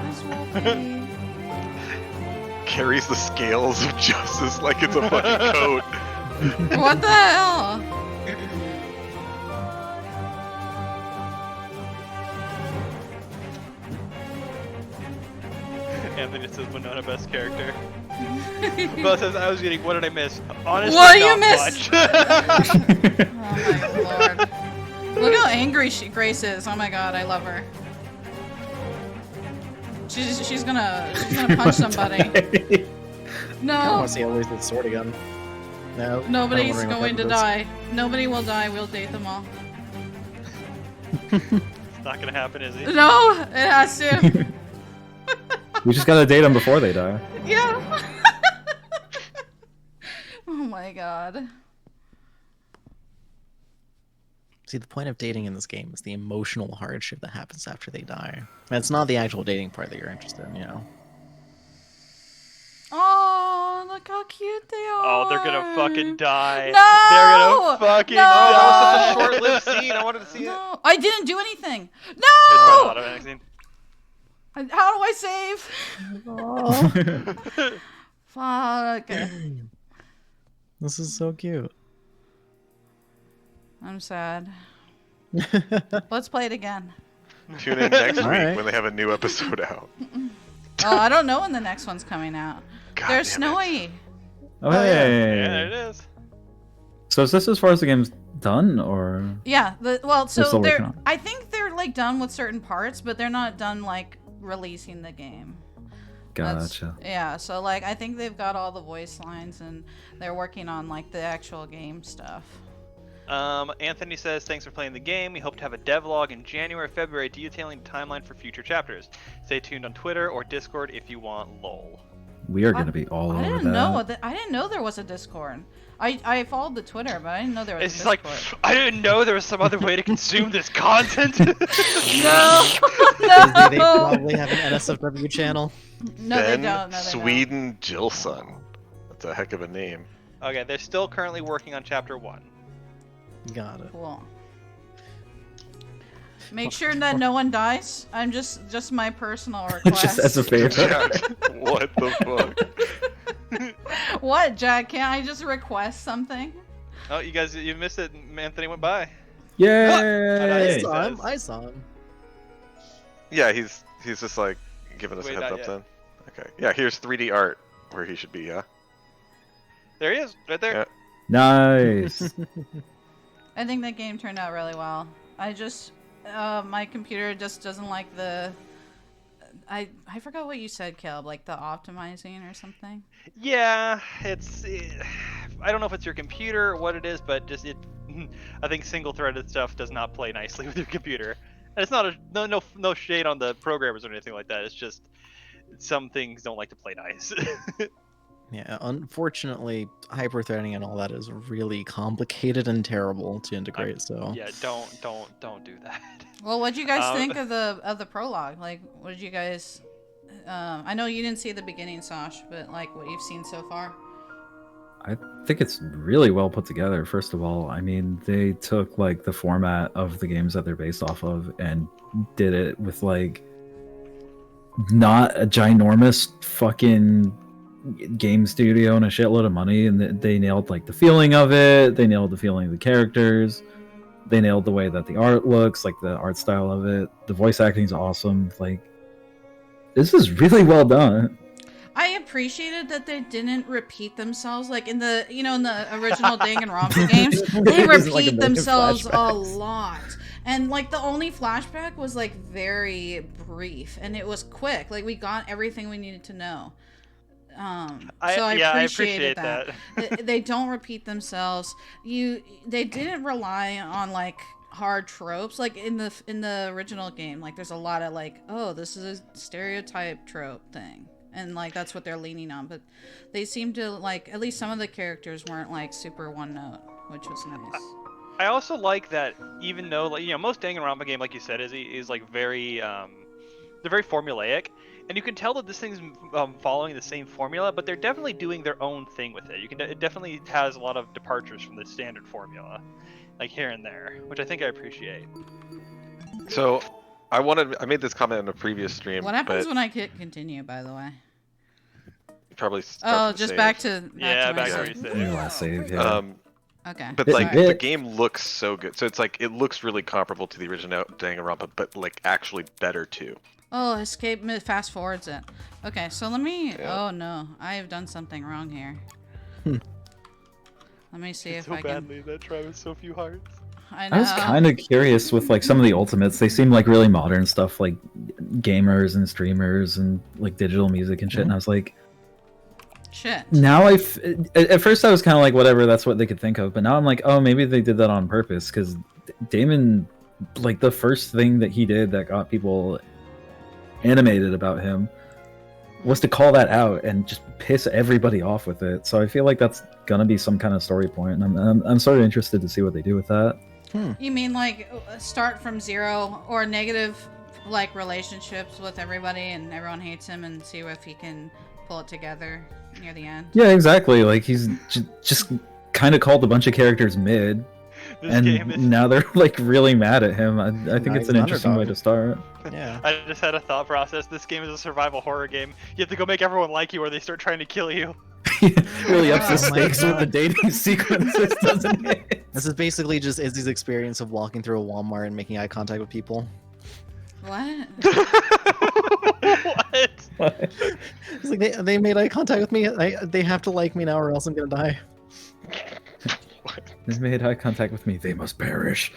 Miss Wolfie. Carries the scales of justice like it's a fucking coat. What the hell? Anthony says Winona best character. Bo says I was getting. What did I miss? Honestly, What did not you miss? much. Oh my lord. Look how angry Grace is. Oh my god, I love her. She's gonna punch somebody. I No. want to see Eloise with sword again. No. Nobody's I'm wondering what going to that die. Nobody will die. We'll date them all. It's not gonna happen, is it? No, it has to. We just gotta date them before they die. Yeah. Oh my god. See, the point of dating in this game is the emotional hardship that happens after they die. And it's not the actual dating part that you're interested in, you know. Oh, look how cute they are. Oh, they're gonna fucking die. No! They're gonna fucking No! die. That was such a short-lived scene. I wanted to see it. No, I didn't do anything. It's probably No! not a automatic scene. How do I save? Oh. Fuck. This is so cute. I'm sad. Let's play it again. Tune in next week Alright. when they have a new episode out. Oh, I don't know when the next one's coming out. God They're damn it. snowy. Oh, hey. Yeah, there it is. So is this as far as the game's done, or? Yeah. They're So still working they're. on it. I think they're like done with certain parts, but they're not done like releasing the game. Gotcha. Yeah. So like, I think they've got all the voice lines, and they're working on like the actual game stuff. Anthony says, thanks for playing the game. We hope to have a devlog in January or February detailing the timeline for future chapters. Stay tuned on Twitter or Discord if you want lol. We are going to be all I over didn't know. that. I didn't know there was a Discord. I followed the Twitter, but I didn't know there was It's a just like, Discord. I didn't know there was some other way to consume this content. No. They probably have an NSFW channel. No, Ben they don't. No, they Sweden Gilson. That's a heck of a name. Okay, they're still currently working on chapter 1. Got it. Cool. Make sure that no one dies. I'm just my personal request. Just as a favor. What the fuck? What, Jack? Can't I just request something? Oh, you guys, you missed it. Anthony went by. Yay! I saw him. Yeah, he's just like giving us Wait, a heads not up then. Okay. Yeah, here's 3D art where he should be, yeah? There he is, right there. Yeah. Nice. I think that game turned out really well. I just my computer just doesn't like the. I forgot what you said, Caleb. Like the optimizing or something. Yeah, I don't know if it's your computer or what it is, but just I think single-threaded stuff does not play nicely with your computer. And it's not no shade on the programmers or anything like that. It's just some things don't like to play nice. Yeah, unfortunately, hyperthreading and all that is really complicated and terrible to integrate. So yeah, don't do that. Well, what do you guys think of the prologue? Like, what did you guys? I know you didn't see the beginning, Sash, but like what you've seen so far. I think it's really well put together. First of all, I mean, they took like the format of the games that they're based off of and did it with like not a ginormous fucking game studio and a shitload of money, and they nailed like the feeling of it. They nailed the feeling of the characters. They nailed the way that the art looks, like the art style of it. The voice acting is awesome. Like, this is really well done. I appreciated that they didn't repeat themselves, like in the original Danganronpa games. They repeat themselves a lot, and like the only flashback was like very brief, and it was quick. Like we got everything we needed to know. So I appreciate that. They don't repeat themselves. They didn't rely on like hard tropes like in the original game. Like there's a lot of like, oh, this is a stereotype trope thing, and like that's what they're leaning on. But they seem to like, at least some of the characters weren't like super one note, which was nice. I also like that, even though like most Danganronpa game, like you said, is like very they're very formulaic. And you can tell that this thing's following the same formula, but they're definitely doing their own thing with it. It definitely has a lot of departures from the standard formula, like here and there, which I think I appreciate. So, I made this comment in a previous stream. What happens when I hit continue, by the way? Probably. Just back to back to save. Last save. Yeah. Okay. But like the game looks so good, so it's like it looks really comparable to the original Danganronpa, but like actually better too. Oh, escape fast forwards it. Okay, so let me. Yeah. Oh no, I have done something wrong here. Let me see if I can. So badly that try with so few hearts. I know. I was kind of curious with like some of the ultimates. They seem like really modern stuff, like gamers and streamers and like digital music and shit. And I was like, shit. Now at first I was kind of like, whatever, that's what they could think of. But now I'm like, oh, maybe they did that on purpose, because Damon, like the first thing that he did that got people animated about him was to call that out and just piss everybody off with it. So I feel like that's gonna be some kind of story point, and I'm sort of interested to see what they do with that. You mean like start from zero or negative like relationships with everybody and everyone hates him, and see if he can pull it together near the end? Yeah, exactly. Like he's just kind of called a bunch of characters mid, Now they're like really mad at him. I think it's he's an an interesting way underdog. to start. Yeah. I just had a thought process. This game is a survival horror game. You have to go make everyone like you, or they start trying to kill you. Really ups the Oh my stakes with the God. dating sequences, doesn't it? This is basically just Izzy's experience of walking through a Walmart and making eye contact with people. What? What? It's like they made eye contact with me. They have to like me now, or else I'm gonna die. They made eye contact with me. They must perish.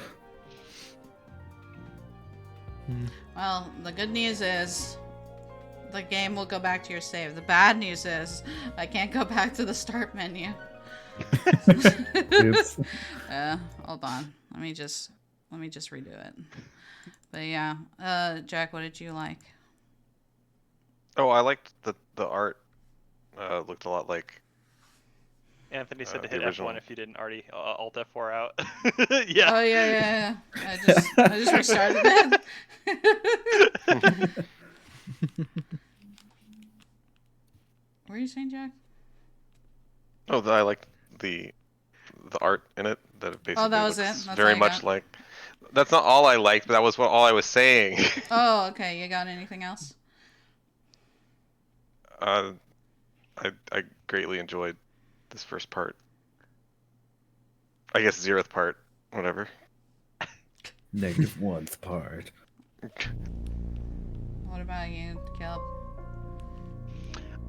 Well, the good news is the game will go back to your save. The bad news is I can't go back to the start menu. Oops. Hold on. Let me just redo it. But yeah, Jack, what did you like? Oh, I liked the art. Looked a lot like. Anthony said to the hit original. F1 if you didn't already Alt F4 out. Yeah. Oh yeah. I just restarted it. What are you saying, Jack? Oh, I liked the art in it. That basically that was looks it? That's very all you much got? like. That's not all I liked, but that was all I was saying. Oh, okay. You got anything else? I greatly enjoyed this first part. I guess 0th part, whatever. -1th part. What about you, Caleb?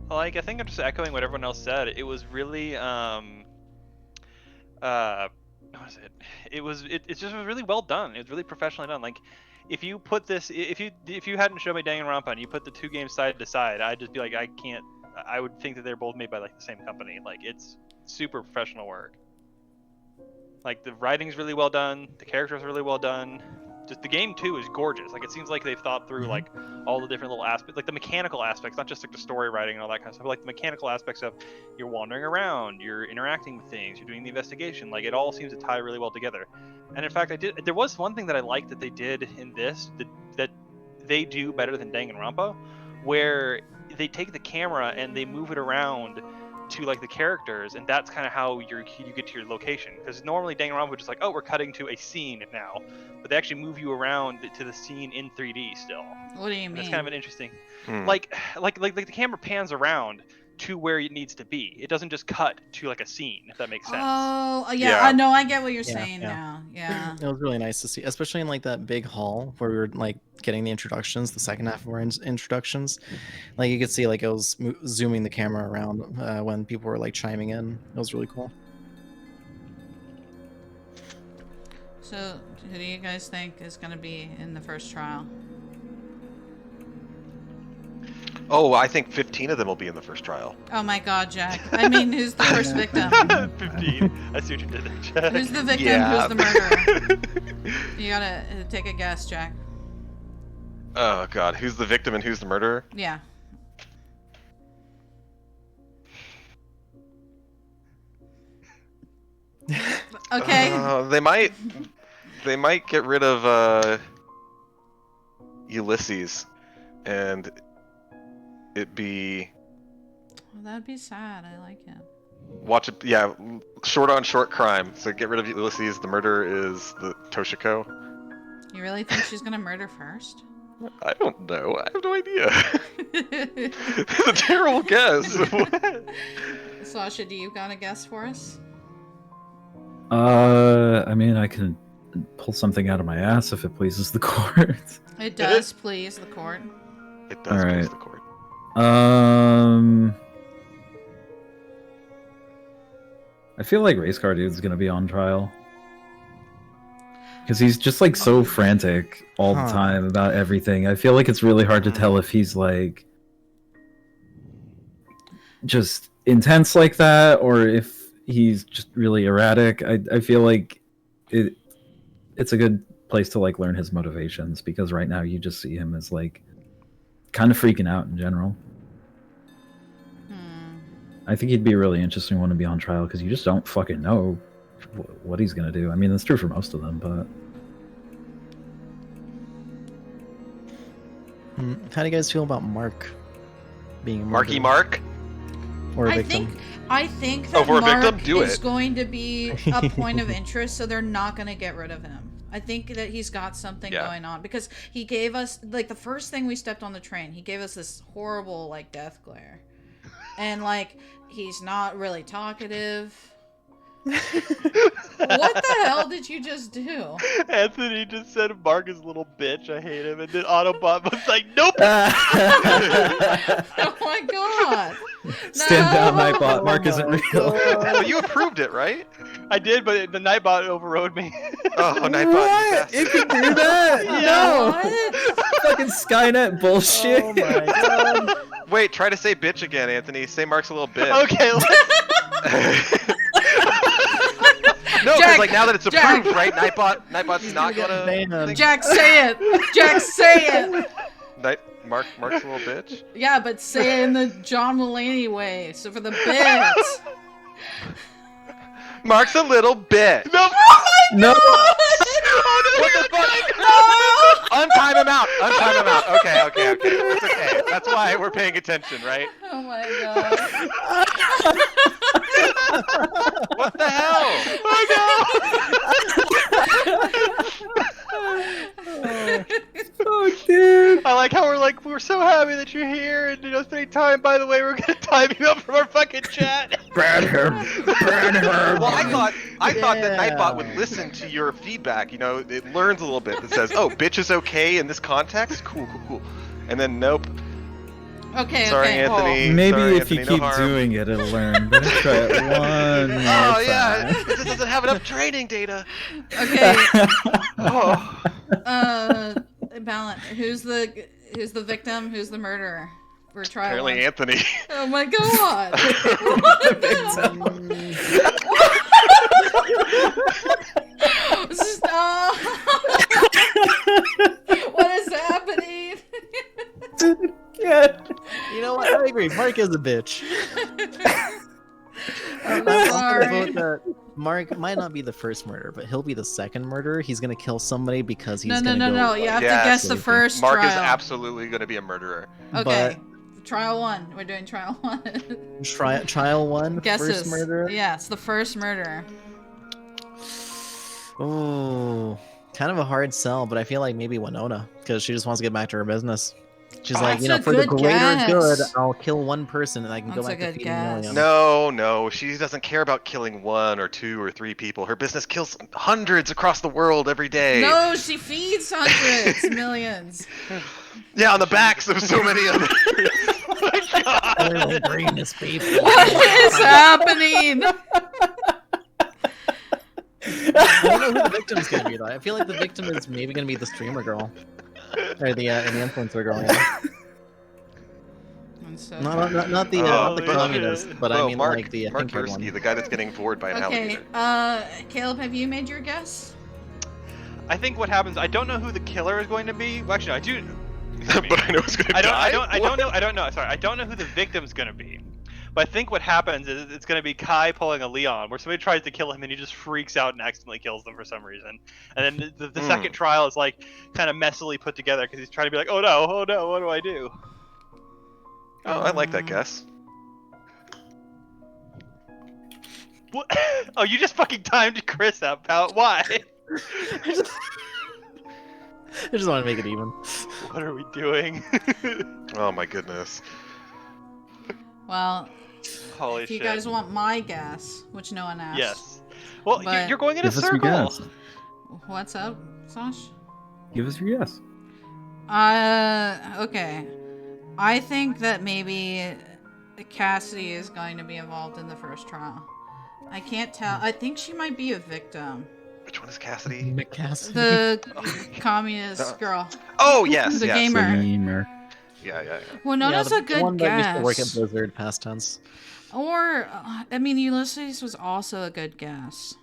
Like, I think I'm just echoing what everyone else said. It was really, what is it? It just was really well done. It was really professionally done. Like, if you put this, if you hadn't shown me Danganronpa and you put the two games side to side, I'd just be like, I would think that they're both made by like the same company. Like, it's super professional work. Like, the writing's really well done, the characters are really well done. Just the game too is gorgeous. Like, it seems like they've thought through like all the different little aspects, like the mechanical aspects, not just like the story writing and all that kind of stuff, but like the mechanical aspects of you're wandering around, you're interacting with things, you're doing the investigation. Like, it all seems to tie really well together. And in fact, there was one thing that I liked that they did in this that they do better than Danganronpa, where they take the camera and they move it around to like the characters, and that's kind of how you get to your location. Because normally Danganronpa would just like, oh, we're cutting to a scene now, but they actually move you around to the scene in 3D still. What do you mean? It's kind of an interesting, like the camera pans around to where it needs to be. It doesn't just cut to like a scene, if that makes sense. Oh, yeah. I know. I get what you're saying yeah. now. Yeah. It was really nice to see, especially in like that big hall where we were like getting the introductions, the second half of our introductions. Like, you could see like it was zooming the camera around when people were like chiming in. It was really cool. So, who do you guys think is going to be in the first trial? Oh, I think 15 of them will be in the first trial. Oh my God, Jack. I mean, who's the first victim? 15. I see what you did there, Jack. Who's the victim? Yeah. Who's the murderer? You gotta take a guess, Jack. Oh God, who's the victim and who's the murderer? Yeah. Okay. They might get rid of Ulysses, and it be. Well, that'd be sad. I like him. Watch it, yeah. Short on short crime. So get rid of Ulysses. The murderer is the Toshiko. You really think she's gonna murder first? I don't know. I have no idea. It's a terrible guess. Sasha, do you got a guess for us? I mean, I can pull something out of my ass if it pleases the court. It does please the court. It does please the court. I feel like Race Car Dude's gonna be on trial. Because he's just like so frantic all the time about everything. I feel like it's really hard to tell if he's like just intense like that or if he's just really erratic. I feel like it's a good place to like learn his motivations, because right now you just see him as like kind of freaking out in general. I think he'd be a really interesting one to be on trial, because you just don't fucking know what he's gonna do. I mean, that's true for most of them, but how do you guys feel about Mark being Marky Mark? Or a victim? I think that for a Mark victim, do is it. going to be a point of interest, so they're not going to get rid of him. I think that he's got something going on because he gave us like the first thing we stepped on the train. He gave us this horrible like death glare, and like he's not really talkative. What the hell did you just do? Anthony just said Mark is a little bitch. I hate him, and then Autobot was like, "Nope." Oh my god! Stand down, Nightbot. Mark isn't real. Well, you approved it, right? I did, but the Nightbot overrode me. Oh, Nightbot. What? You can do that? No. Fucking Skynet bullshit. Oh my god. Wait, try to say bitch again, Anthony. Say Mark's a little bitch. Okay. No, Jack, because like now that it's Jack. approved, right? Nightbot's not gonna. Jack, say it. Jack, say it. Mark's a little bitch. Yeah, but say it in the John Mulaney way. So for the bits. Mark's a little bitch. No. No. What the fuck? No. Untime him out. Untime him out. Okay. It's okay. That's why we're paying attention, right? Oh my god. What the hell? Oh, dude. I like how we're so happy that you're here and spending time. By the way, we're gonna time you up from our fucking chat. Brad Herb. Well, I thought that Nightbot would listen to your feedback. It learns a little bit. It says, "Oh, bitch is okay in this context." Cool. And then nope. Okay. Sorry, okay. Anthony. Maybe Sorry, if you Anthony, keep no harm. doing it, it'll learn. Better try it one more Oh time. yeah, it just doesn't have enough training data. Okay. Oh. Balance. Who's the victim? Who's the murderer? We're trying. Apparently Anthony. Oh my god. Stop. What is happening? Yeah. You know what? I agree. Mark is a bitch. I'm I'm sorry. gonna vote that Mark might not be the first murderer, but he'll be the second murderer. He's gonna kill somebody because he's No. gonna go. You have to guess the first Mark trial. is absolutely going to be a murderer. Okay. Trial 1. We're doing trial 1. Trial 1. Guesses. First murderer. Yeah, it's the first murderer. Oh, kind of a hard sell, but I feel like maybe Winona because she just wants to get back to her business. She's like, that's a for the good greater guess. good, I'll kill one person and I can go That's back a to good feeding guess. millions. No, she doesn't care about killing 1 or 2 or 3 people. Her business kills hundreds across the world every day. No, she feeds hundreds, millions. Yeah, on the backs of so many others. Oh my God. Greenness, people. What is happening? I don't know who the victim's gonna be though. I feel like the victim is maybe gonna be the streamer girl, or the influencer girl. Yeah. So not the communist, but I mean Mark, like the Mark pink-haired Bursky, one. the guy that's getting bored by an Okay, alligator. Caleb, have you made your guess? I think what happens. I don't know who the killer is going to be. Well, actually, I do. But I know it's going to die. I don't know. Sorry, I don't know who the victim's going to be. But I think what happens is it's going to be Kai pulling a Leon, where somebody tries to kill him and he just freaks out and accidentally kills them for some reason. And then the second trial is like kind of messily put together because he's trying to be like, oh no, what do I do? Oh, I like that guess. What? Oh, you just fucking timed Chris out, pal. Why? I just want to make it even. What are we doing? Oh my goodness. Well, holy if you shit. guys want my guess, which no one asked. Yes. Well, but- you're going in a Give us your circle. guess. What's up, Sash? Give us your guess. Okay. I think that maybe Cassidy is going to be involved in the first trial. I can't tell. I think she might be a victim. Which one is Cassidy? McCassidy. The communist girl. Oh, yes, The yes. gamer. Yeah. Well, Nona's the a good one that used to work at guess. Blizzard, past tense. Or, I mean, Ulysses was also a good guess.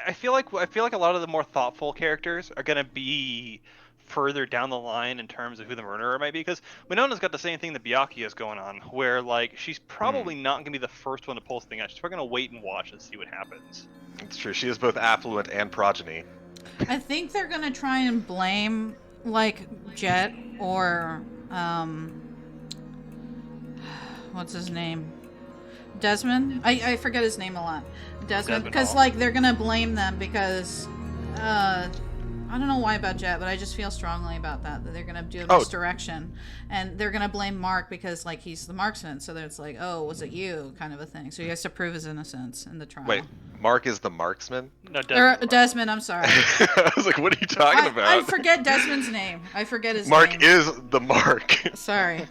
I feel like a lot of the more thoughtful characters are gonna be further down the line in terms of who the murderer might be, because Winona's got the same thing that Byakuya's going on, where like she's probably not gonna be the first one to pull this thing out. She's probably gonna wait and watch and see what happens. It's true. She is both affluent and progeny. I think they're gonna try and blame, like, Jet or, what's his name? Desmond? I forget his name a lot. Desmond, because Hall. like they're gonna blame them because I don't know why about Jet, but I just feel strongly about that they're gonna do a misdirection, and they're gonna blame Mark because like he's the marksman, so it's like, oh, was it you, kind of a thing. So he has to prove his innocence in the trial. Wait, Mark is the marksman? No, Desmond. I'm sorry. I was like, what are you talking about? I forget Desmond's name. I forget his Mark name. is the Mark. Sorry.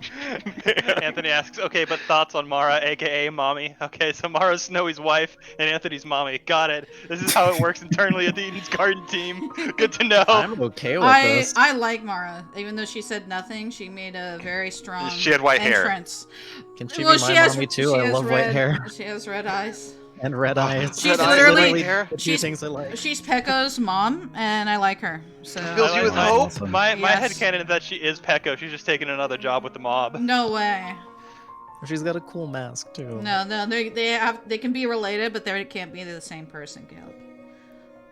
Anthony asks, okay, but thoughts on Mara, aka Mommy? Okay, so Mara's Snowy's wife and Anthony's mommy. Got it. This is how it works internally at the Eden's Garden team. Good to know. I'm okay with this. I like Mara, even though she said nothing. She made a very strong. She had white entrance. Hair. Can she be my mommy too? I love white hair. She has red eyes. And red eyes. She's literally hair. the two things I like. She's Pekko's mom, and I like her. So Fills you with hope. My Yes. headcanon is that she is Pekko. She's just taking another job with the mob. No way. She's got a cool mask too. No, they can be related, but they can't be the same person, Caleb.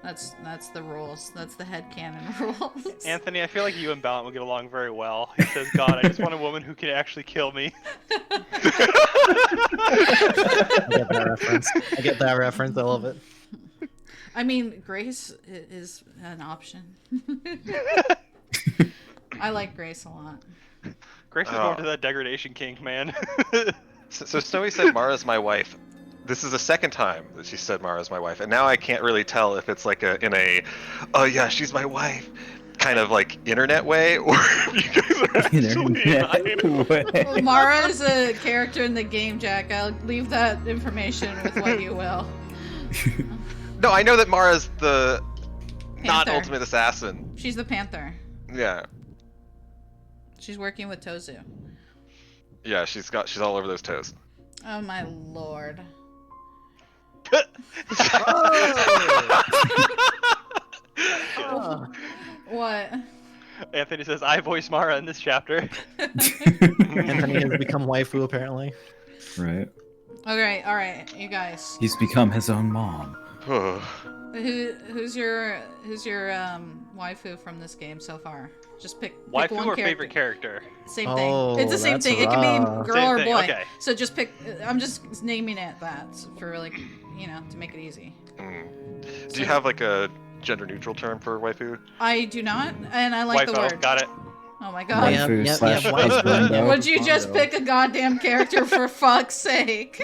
That's the rules. That's the headcanon rules. Anthony, I feel like you and Ballant will get along very well. He says, God, I just want a woman who can actually kill me. I get that reference. I love it. I mean, Grace is an option. I like Grace a lot. Grace is going to that degradation kink, man. So Snowy said Mara's my wife. This is the second time that she said Mara's my wife, and now I can't really tell if it's like oh yeah, she's my wife, kind of like internet way, or if you guys are actually Well, Mara is a character in the game, Jack. I'll leave that information with what you will. No, I know that Mara's the not Panther. ultimate assassin. She's the Panther. Yeah, She's working with Tozu. yeah, she's all over those toes. Oh my lord. What? Anthony says, I voice Mara in this chapter. Anthony has become waifu apparently. Right. Okay, all right, you guys. He's become his own mom. Who's your waifu from this game so far? Just pick Waifu one or character. favorite character? Same thing. It's the same that's thing. It can be rough. girl Same or thing, boy. okay. So just pick. I'm just naming it that for like, to make it easy. Do you have like a gender neutral term for waifu? I do not, and I like the Waifu, word. got it. Oh my god. Waifu slash husband. Would you just pick a goddamn character for fuck's sake?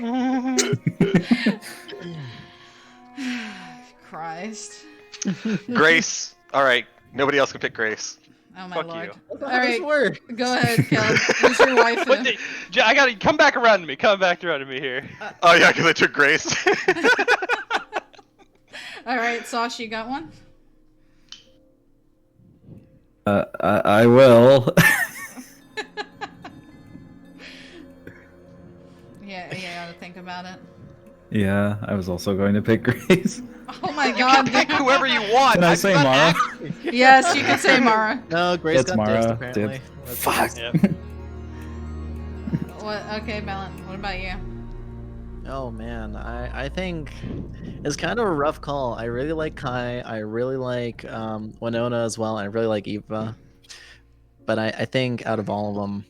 Christ. Grace. All right, nobody else can pick Grace. Oh my Fuck lord. you. All right, go ahead, Kel. Who's your waifu? I gotta come back around to me. Come back around to me here. Oh yeah, because I took Grace. All right, Sash, you got one? I will. Yeah, you gotta think about it. Yeah, I was also going to pick Grace. Oh my god. Pick whoever you want. Can I say Mara? Yes, you can say Mara. No, Grace It's got Mara. dissed apparently. Dude. Fuck. Yep. What? Okay, Ballant, what about you? Oh man, I think it's kind of a rough call. I really like Kai. I really like Winona as well. And I really like Eva. But I think out of all of them,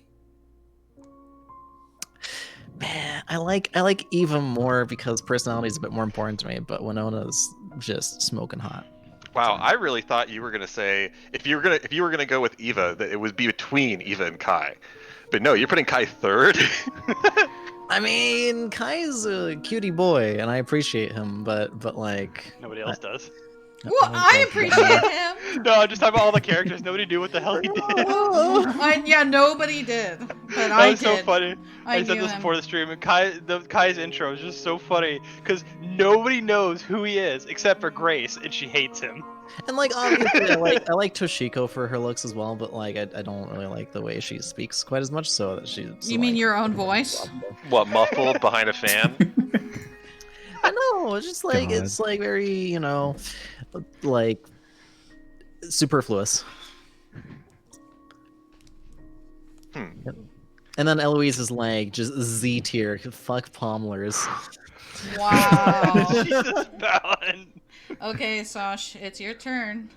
man, I like Eva more because personality is a bit more important to me. But Winona's just smoking hot. Wow, I really thought you were gonna say if you were gonna go with Eva that it would be between Eva and Kai, but no, you're putting Kai third. I mean, Kai's a cutie boy, and I appreciate him, but like Nobody else does. Well, I appreciate him. No, I'm just talking about all the characters. Nobody knew what the hell he did. Yeah, nobody did, but That I was did. so funny. I said knew this him. before the stream, and Kai's intro is just so funny because nobody knows who he is except for Grace, and she hates him. And like obviously, I like Toshiko for her looks as well, but like I don't really like the way she speaks quite as much. So that she's. You mean your own voice? What, muffled behind a fan? I know, it's just like God. it's like very like superfluous. And then Eloise is like just Z tier. Fuck Pomlers. Wow. Jesus, Balin. Okay, Sash, it's your turn.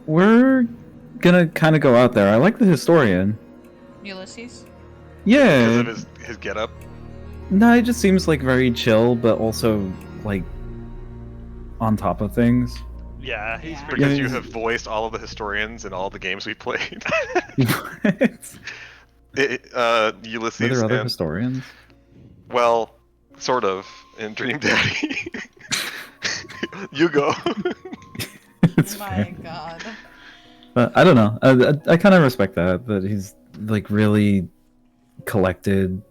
we're gonna kind of go out there. I like the historian. Ulysses? Yeah. Because of his getup. No, it just seems like very chill, but also like on top of things. Yeah, he's pretty Because Yeah, you he's- have voiced all of the historians in all the games we played. Ulysses. Were there other and, historians? Well, sort of in Dream Daddy. You go. My God. But I don't know. I kind of respect that he's like really collected,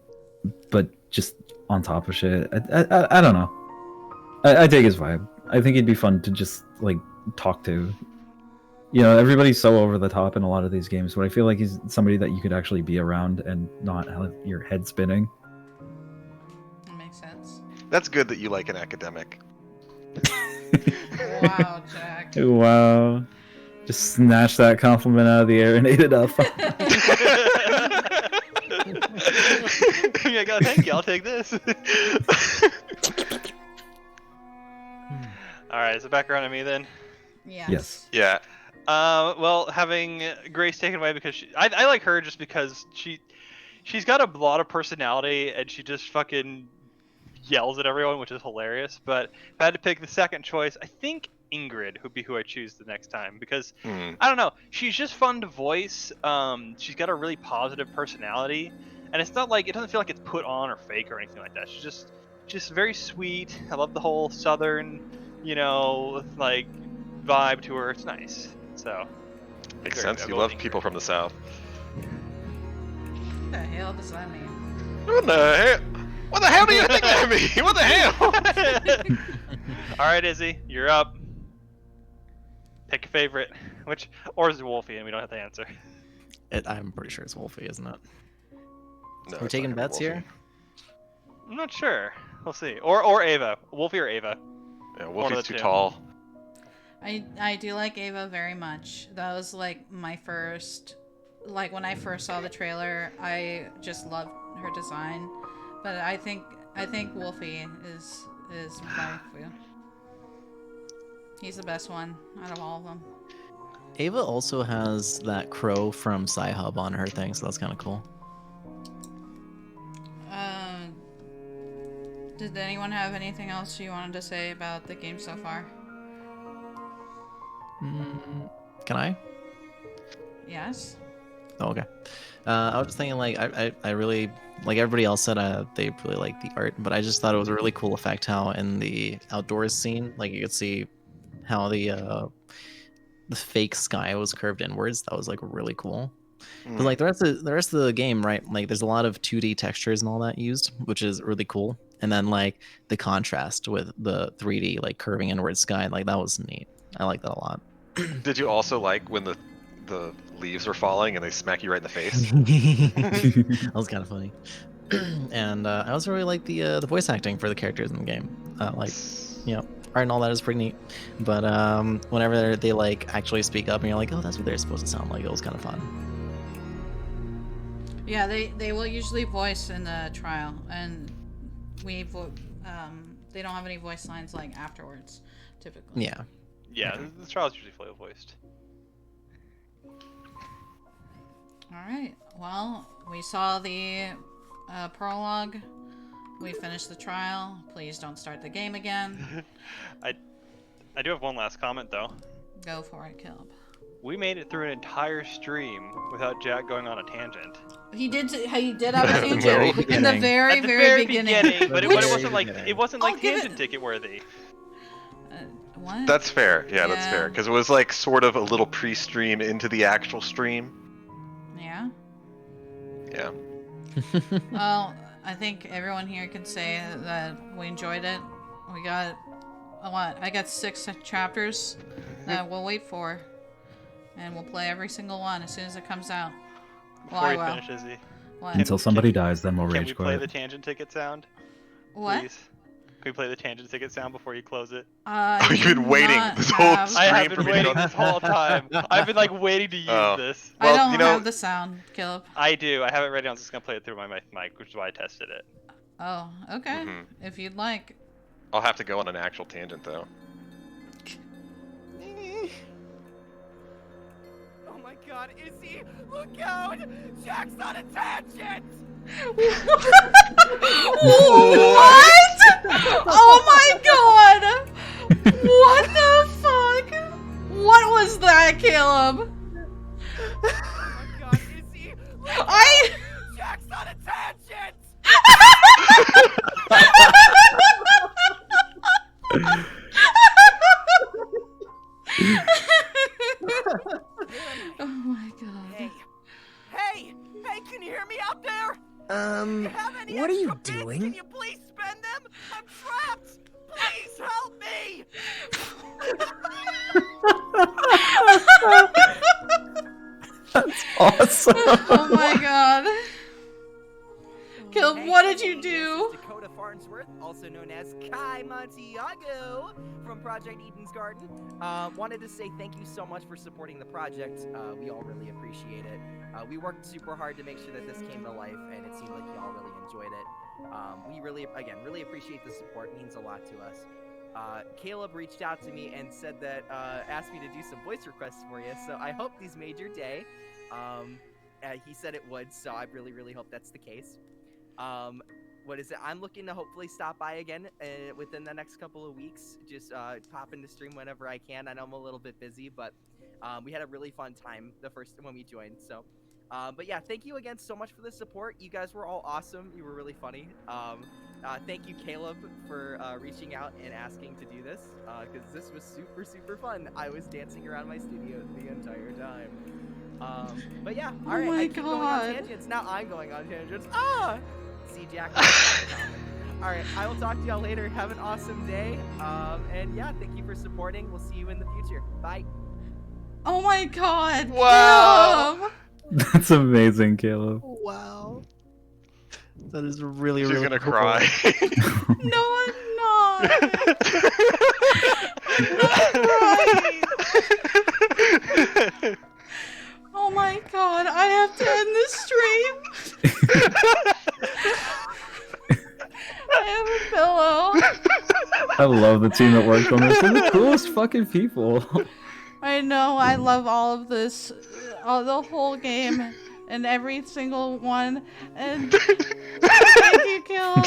but just on top of shit. I don't know. I dig his vibe. I think he'd be fun to just like talk to. You know, everybody's so over the top in a lot of these games, but I feel like he's somebody that you could actually be around and not have your head spinning. That makes sense. That's good that you like an academic. Wow, Jack. Wow. Just snatch that compliment out of the air and ate it up. Yeah, go, thank you. I'll take this. All right, so back around to me then. Yes. Yeah. Well, having Grace taken away because I like her just because she's got a lot of personality and she just fucking yells at everyone, which is hilarious. But if I had to pick the second choice, I think Ingrid would be who I choose the next time because I don't know, she's just fun to voice. She's got a really positive personality, and it's not like it doesn't feel like it's put on or fake or anything like that. She's just very sweet. I love the whole southern, like vibe to her. It's nice. So Makes there sense. go, You go love with people from the south. What the hell does that mean? What the hell? What the hell do you think that means? What the hell? All right, Izzy, you're up. Pick a favorite, or is it Wolfie, and we don't have to answer. I'm pretty sure it's Wolfie, isn't it? No, We're it's taking not gonna be bets here. I'm not sure. We'll see. Or Ava. Wolfie or Ava. Yeah, One of Wolfie's the too two. tall. I do like Ava very much. That was like my first, like when I first saw the trailer, I just loved her design. But I think Wolfie is my feel. He's the best one out of all of them. Ava also has that crow from Sci-Hub on her thing, so that's kind of cool. Did anyone have anything else you wanted to say about the game so far? Can I? Yes. Oh, okay. I was just thinking, like, I really, like everybody else said, they really liked the art, but I just thought it was a really cool effect how in the outdoors scene, like you could see how the fake sky was curved inwards. That was like really cool. Because like the rest of the game, right? Like there's a lot of 2D textures and all that used, which is really cool. And then like the contrast with the 3D like curving inward sky, like that was neat. I like that a lot. Did you also like when the leaves are falling and they smack you right in the face? That was kind of funny. And I also really like the voice acting for the characters in the game. Like, art and all that is pretty neat. But whenever they like actually speak up and you're like, oh, that's what they're supposed to sound like, it was kind of fun. Yeah, they will usually voice in the trial, and they don't have any voice lines like afterwards, typically. Yeah. Yeah, the trial's usually fully voiced. Alright, well, we saw the prologue. We finished the trial. Please don't start the game again. I do have one last comment, though. Go for it, Caleb. We made it through an entire stream without Jack going on a tangent. He did have a tangent No. in the very, At the very beginning. but it wasn't like tangent ticket worthy. What? That's fair. Yeah, that's fair. Because it was like sort of a little pre-stream into the actual stream. Yeah. Yeah. Well, I think everyone here can say that we enjoyed it. We got a lot. I got 6 chapters that we'll wait for, and we'll play every single one as soon as it comes out. Before you finish, Izzy. What? Until somebody dies, then we'll Can rage we play quit. the tangent ticket sound? What? Please? Can we play the tangent ticket sound before you close it? You've been waiting this whole stream I have for been me to waiting go- this whole time. I've been like waiting to use this. I don't have the sound, Caleb. I do. I have it ready. I'm just gonna play it through my mic, which is why I tested it. Oh, okay. If you'd like. I'll have to go on an actual tangent though. god, Izzy! Look out! Jack's on a tangent! What? Oh my god! What the fuck? What was that, Caleb? Oh my god, Izzy! Jack's on a tangent! Oh my god. Hey, can you hear me out there? What are you doing? Can you please spend them? I'm trapped! Please help me! That's awesome. Oh my god. Caleb, what did you do? This is Dakota Farnsworth, also known as Kai Montiago from Project Eden's Garden. Wanted to say thank you so much for supporting the project. We all really appreciate it. We worked super hard to make sure that this came to life, and it seemed like you all really enjoyed it. We really appreciate the support. It means a lot to us. Caleb reached out to me and said that, asked me to do some voice requests for you, so I hope these made your day. He said it would, so I really, really hope that's the case. What is it? I'm looking to hopefully stop by again within the next couple of weeks. Just pop into stream whenever I can. I know I'm a little bit busy, but we had a really fun time when we joined. So, but yeah, thank you again so much for the support. You guys were all awesome. You were really funny. Thank you, Caleb, for reaching out and asking to do this, because this was super, super fun. I was dancing around my studio the entire time. But yeah, all right. I keep going on tangents. Now I'm going on tangents. See, Jack. All right, I will talk to y'all later. Have an awesome day. And yeah, thank you for supporting. We'll see you in the future. Bye. Oh my god. Wow. Caleb. That's amazing, Caleb. Wow. That is really, She's really gonna cool. cry. No, I'm not. Oh my god, I have to end this stream. I have a pillow. I love the team that worked on this. They're the coolest fucking people. I know, I love all of this, the whole game, and every single one, and thank you, Caleb.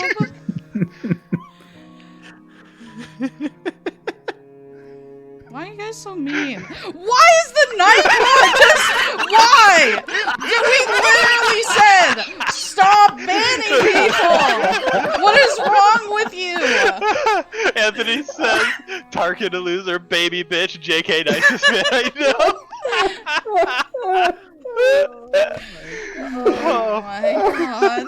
Why are you guys so mean? Why is the night one just... Why? We literally said, stop banning people! What is wrong with you? Anthony says, Tarkin a loser, baby bitch, JK nicest man I know. Oh my god.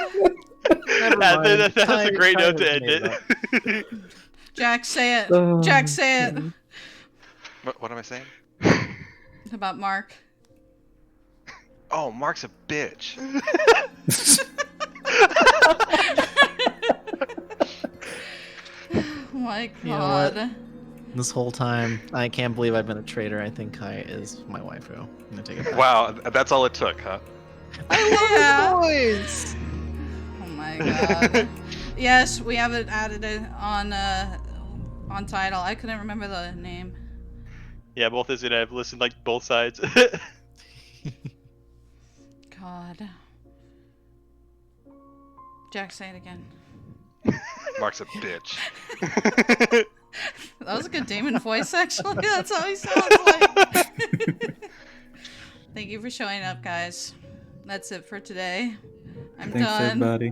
That's a great note to end it. Jack, say it. Jack, say it. What am I saying? About Mark. Oh, Mark's a bitch. Oh my god. You know what? This whole time, I can't believe I've been a traitor. I think Kai is my waifu. I'm gonna take it back. Wow, that's all it took, huh? I love his voice. Oh my god. Yes, we have it added on title. I couldn't remember the name. Yeah, both Izzy and I have listened like both sides. God. Jack, say it again. Mark's a bitch. That was a good demon voice, actually. That's how he sounds like. Thank you for showing up, guys. That's it for today. I'm Thanks, done. everybody.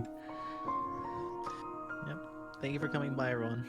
Yep. Thank you for coming by, everyone.